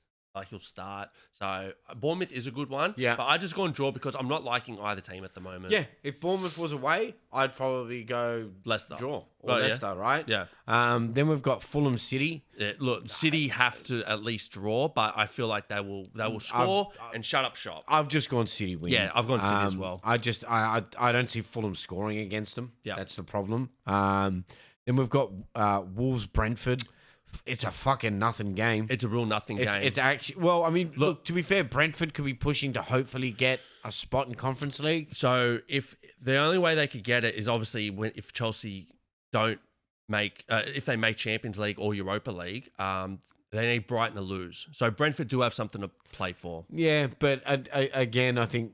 He'll start. So Bournemouth is a good one. Yeah. But I just gone draw because I'm not liking either team at the moment. Yeah. If Bournemouth was away, I'd probably go Leicester. Draw. Or Leicester, right? Yeah. Then we've got Fulham City. Yeah, look, City have to at least draw, but I feel like they will score and shut up shop. I've just gone City win. Yeah, I've gone City as well. I don't see Fulham scoring against them. Yeah. That's the problem. Then we've got Wolves Brentford. It's a fucking nothing game. It's a real nothing game. It's actually, well, I mean, look, to be fair, Brentford could be pushing to hopefully get a spot in Conference League. So if the only way they could get it is obviously if Chelsea don't if they make Champions League or Europa League, they need Brighton to lose. So Brentford do have something to play for. Yeah, but again, I think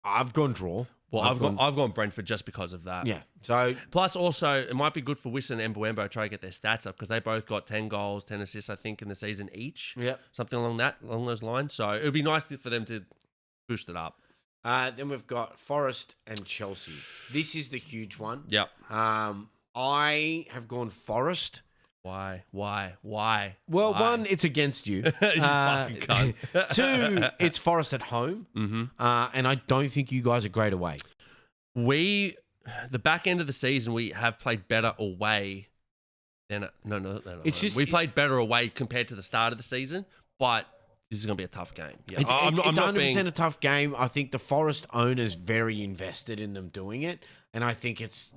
I've gone draw. Well, I've gone Brentford just because of that. Yeah. So plus also it might be good for Wison and Mbeumo to try to get their stats up because they both got 10 goals, 10 assists, I think, in the season each. Yeah. Something along those lines. So it would be nice for them to boost it up. Then we've got Forest and Chelsea. This is the huge one. Yep. I have gone Forest. Why? Well, Why? one, it's against you. You fucking cunt. Two, it's Forest at home. Mm-hmm. And I don't think you guys are great away. The back end of the season, we have played better away than no. It's just we played better away compared to the start of the season, but this is going to be a tough game. Yeah, it's I'm not 100% a tough game. I think the Forest owner's very invested in them doing it, and I think it's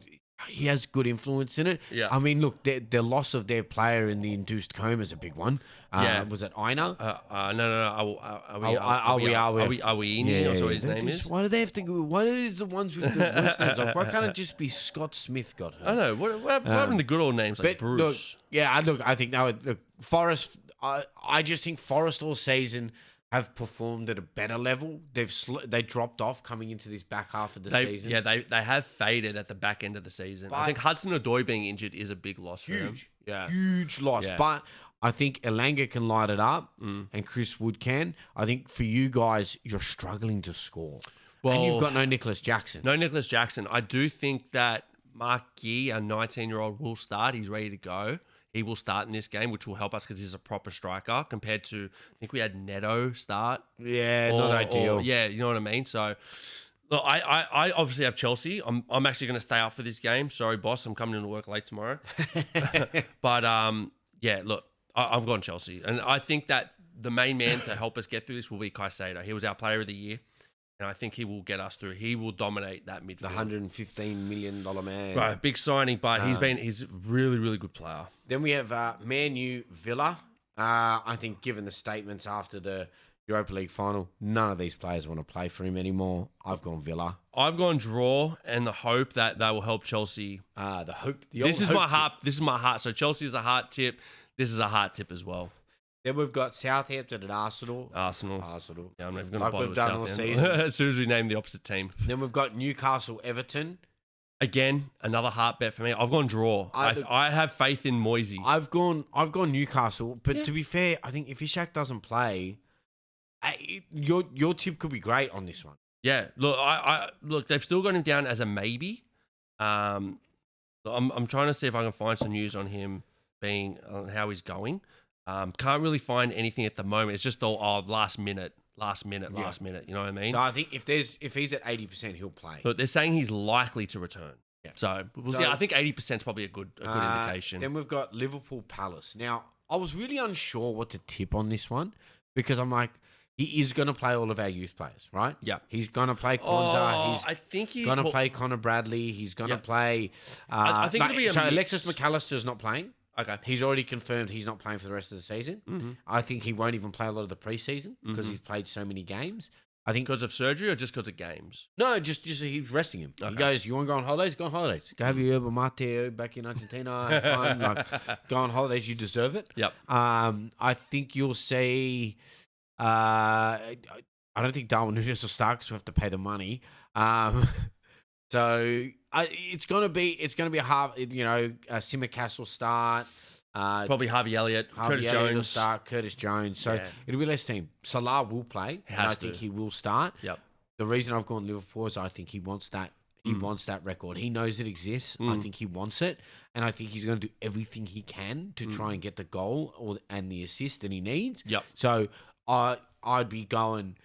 he has good influence in it. Yeah. I mean, look, the loss of their player in the induced coma is a big one. Yeah. Was it Aina? No. Are we Yeah, or so his name is? why do they have to go? Why is the ones with the worst names? Like, why can't it just be Scott Smith got hurt? I know. What happened to good old names like Bruce? I think now Forest. I just think Forest all season have performed at a better level. They dropped off coming into this back half of the season. Yeah, they have faded at the back end of the season. But I think Hudson-Odoi being injured is a big loss for them. Yeah. Huge loss. Yeah. But I think Elanga can light it up and Chris Wood can. I think for you guys, you're struggling to score. Well, and you've got no Nicholas Jackson. No Nicholas Jackson. I do think that Mark Gee, a 19-year-old, will start. He's ready to go. He will start in this game, which will help us because he's a proper striker compared to, I think we had Neto start. Yeah, not ideal. Yeah, you know what I mean? So, look, I obviously have Chelsea. I'm actually going to stay out for this game. Sorry, boss. I'm coming into work late tomorrow. But, yeah, look, I've gone Chelsea. And I think that the main man to help us get through this will be Caicedo. He was our player of the year. And I think he will get us through. He will dominate that midfield. The $115 million man. Right, big signing, but he's a really, really good player. Then we have Man U Villa. I think given the statements after the Europa League final, none of these players want to play for him anymore. I've gone Villa. I've gone draw and the hope that they will help Chelsea. The hope. This is my heart. This is my heart. So Chelsea is a heart tip. This is a heart tip as well. Then we've got Southampton and Arsenal. Arsenal. Yeah, I'm never going to bother with Southampton. As soon as we name the opposite team. Then we've got Newcastle Everton. Again, another heart bet for me. I've gone draw. I have faith in Moisey. I've gone Newcastle, but to be fair, I think if Ishak doesn't play, your tip could be great on this one. Yeah, look, they've still got him down as a maybe. I'm trying to see if I can find some news on him being on how he's going. Can't really find anything at the moment. It's just all last minute. You know what I mean? So I think if he's at 80%, he'll play. But they're saying he's likely to return. Yeah. So I think 80% is probably a good indication. Then we've got Liverpool Palace. Now I was really unsure what to tip on this one because I'm like, he is going to play all of our youth players, right? Yeah. He's going to play Kwanzaa. He's going to play Connor Bradley. He's going to play. I think it'll be a mix. Alexis McAllister is not playing. Okay. He's already confirmed he's not playing for the rest of the season. Mm-hmm. I think he won't even play a lot of the preseason because he's played so many games. I think because of surgery or just because of games? No, just he's resting him. Okay. He goes, "You want to go on holidays? Go on holidays. Go have your yerba mate back in Argentina. Have fun. Like, go on holidays. You deserve it." Yep. I think you'll see. I don't think Darwin Núñez will start because we have to pay the money. So it's gonna be a half. A Simicast will start. Probably Harvey Elliott, Curtis Jones will start. Curtis Jones. So it'll be less team. Salah will play, and I think he will start. Yep. The reason I've gone Liverpool is I think he wants that. He wants that record. He knows it exists. I think he wants it, and I think he's going to do everything he can to try and get the goal and the assist that he needs. Yep. So I'd be going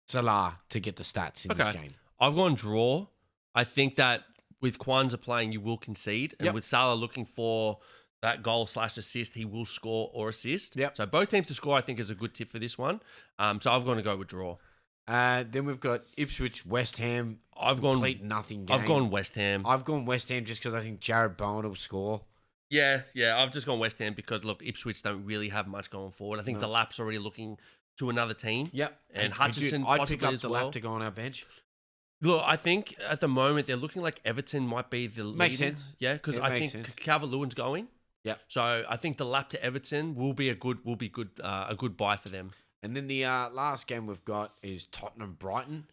Salah to get the stats in this game. I've gone draw. I think that with Kwanzaa playing, you will concede. And with Salah looking for that goal/assist, he will score or assist. Yep. So both teams to score, I think, is a good tip for this one. So I've gone to go with draw. Then we've got Ipswich, West Ham. I've gone nothing game. I've gone West Ham. I've gone West Ham just because I think Jared Bowen will score. Yeah. I've just gone West Ham because, look, Ipswich don't really have much going forward. I think the Lap's already looking to another team. Yep. And Hutchinson I'd possibly pick up as the well. Lap to go on our bench. Look, I think at the moment they're looking like Everton might be the leader. Makes sense. Yeah, because I think Calvert-Lewin's going. Yeah. So I think the Lap to Everton will be a good buy for them. And then the last game we've got is Tottenham Brighton.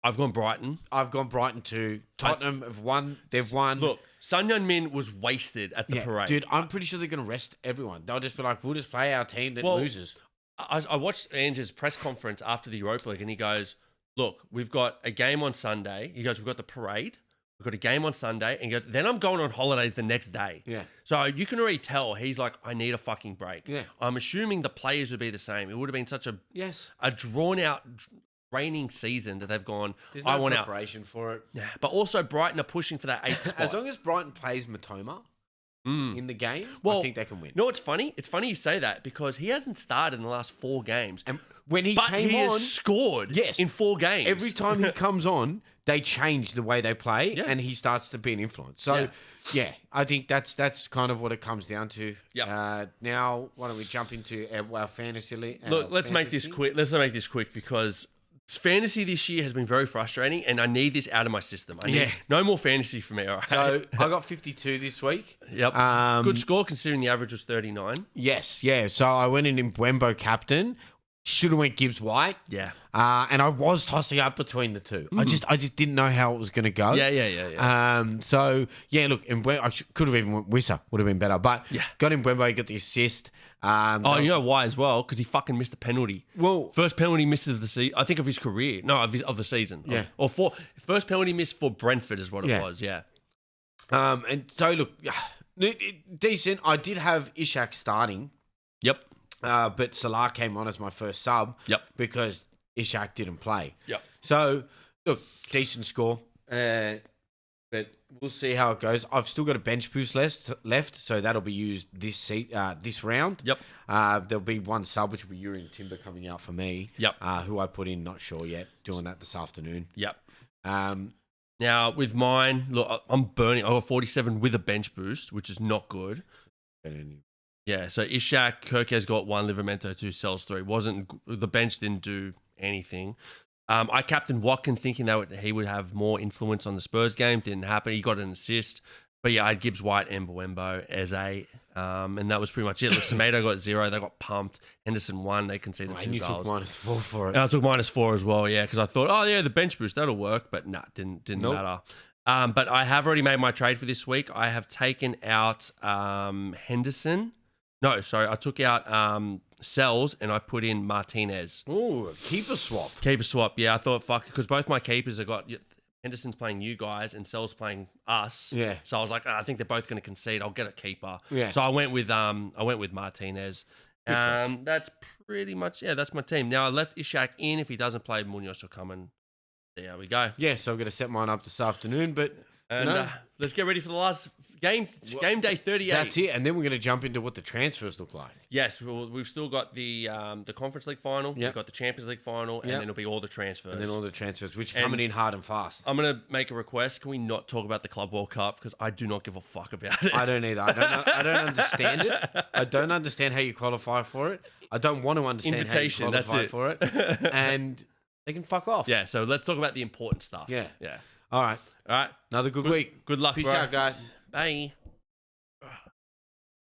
I've gone Brighton. I've gone Brighton too. Tottenham have won. They've won. Look, Son Heung-min was wasted at the parade. Dude, I'm pretty sure they're going to rest everyone. They'll just be like, we'll just play our team that loses. I watched Ange's press conference after the Europa League and he goes, look, we've got a game on Sunday. He goes, we've got the parade. We've got a game on Sunday. And he goes, then I'm going on holidays the next day. Yeah. So you can already tell he's like, I need a fucking break. Yeah. I'm assuming the players would be the same. It would have been such a drawn out raining season that they've gone, There's no preparation for it. Yeah. But also Brighton are pushing for that 8th spot. As long as Brighton plays Matoma, in the game, Well, I think they can win. No, it's funny. It's funny you say that because he hasn't started in the last 4 games. And when he but came he on, has scored in 4 games. every time he comes on, they change the way they play, and he starts to be an influence. So, I think that's kind of what it comes down to. Now, why don't we jump into our fantasy league? Look, let's make this quick. Let's make this quick because fantasy this year has been very frustrating, and I need this out of my system. I need no more fantasy for me. All right. So I got 52 this week. Yep. Good score considering the average was 39. Yes, yeah. So I went in Buembo captain. Should have went Gibbs White. Yeah. And I was tossing up between the two. I just didn't know how it was going to go. Yeah. So yeah, look, and I could have even went Wissa, would have been better, but got in Buembo, got the assist. You know why as well? Because he fucking missed a penalty. Well, first penalty miss of the season. I think of his career. No, of the season. Yeah. First penalty miss for Brentford is what it was. Yeah. And so look, decent. I did have Ishak starting. Yep. But Salah came on as my first sub. Yep. Because Ishak didn't play. Yep. So look, decent score. But we'll see how it goes. I've still got a bench boost left, so that'll be used this round. Yep. There'll be one sub, which will be Yuri and Timber coming out for me. Yep. Who I put in, not sure yet. Doing that this afternoon. Yep. Now with mine, look, I'm burning. I got 47 with a bench boost, which is not good. Yeah. So Ishak, Kirk's got 1, Livramento 2, Sells 3. The bench didn't do anything. I captained Watkins thinking that he would have more influence on the Spurs game. Didn't happen. He got an assist. But yeah, I had Gibbs White and Buembo as a, and that was pretty much it. Look, Semedo got 0. They got pumped. Henderson 1. They conceded 2 goals. You took -4 for it. And I took -4 as well, yeah, because I thought, the bench boost, that'll work. But didn't matter. But I have already made my trade for this week. I have taken out Henderson. No, sorry. I took out Sells and I put in Martinez. Ooh, keeper swap. Keeper swap, yeah. I thought, because both my keepers have got... Henderson's playing you guys and Sells playing us. Yeah. So I was like, I think they're both going to concede. I'll get a keeper. Yeah. So I went with Martinez. That's pretty much, that's my team. Now I left Ishak in. If he doesn't play, Munoz will come and there we go. Yeah, so I'm going to set mine up this afternoon, but... let's get ready for the last game day 38. That's it, and then we're going to jump into what the transfers look like. Yes, we've still got the Conference League final, we've got the Champions League final, and then it'll be all the transfers. And then all the transfers, which are coming in hard and fast. I'm going to make a request. Can we not talk about the Club World Cup? Because I do not give a fuck about it. I don't either. I don't understand it. I don't understand how you qualify for it. I don't want to understand how you qualify for it. And they can fuck off. Yeah, so let's talk about the important stuff. Yeah. Yeah. All right. All right. Another good week. Good luck, Peace bro. out, guys. Bye.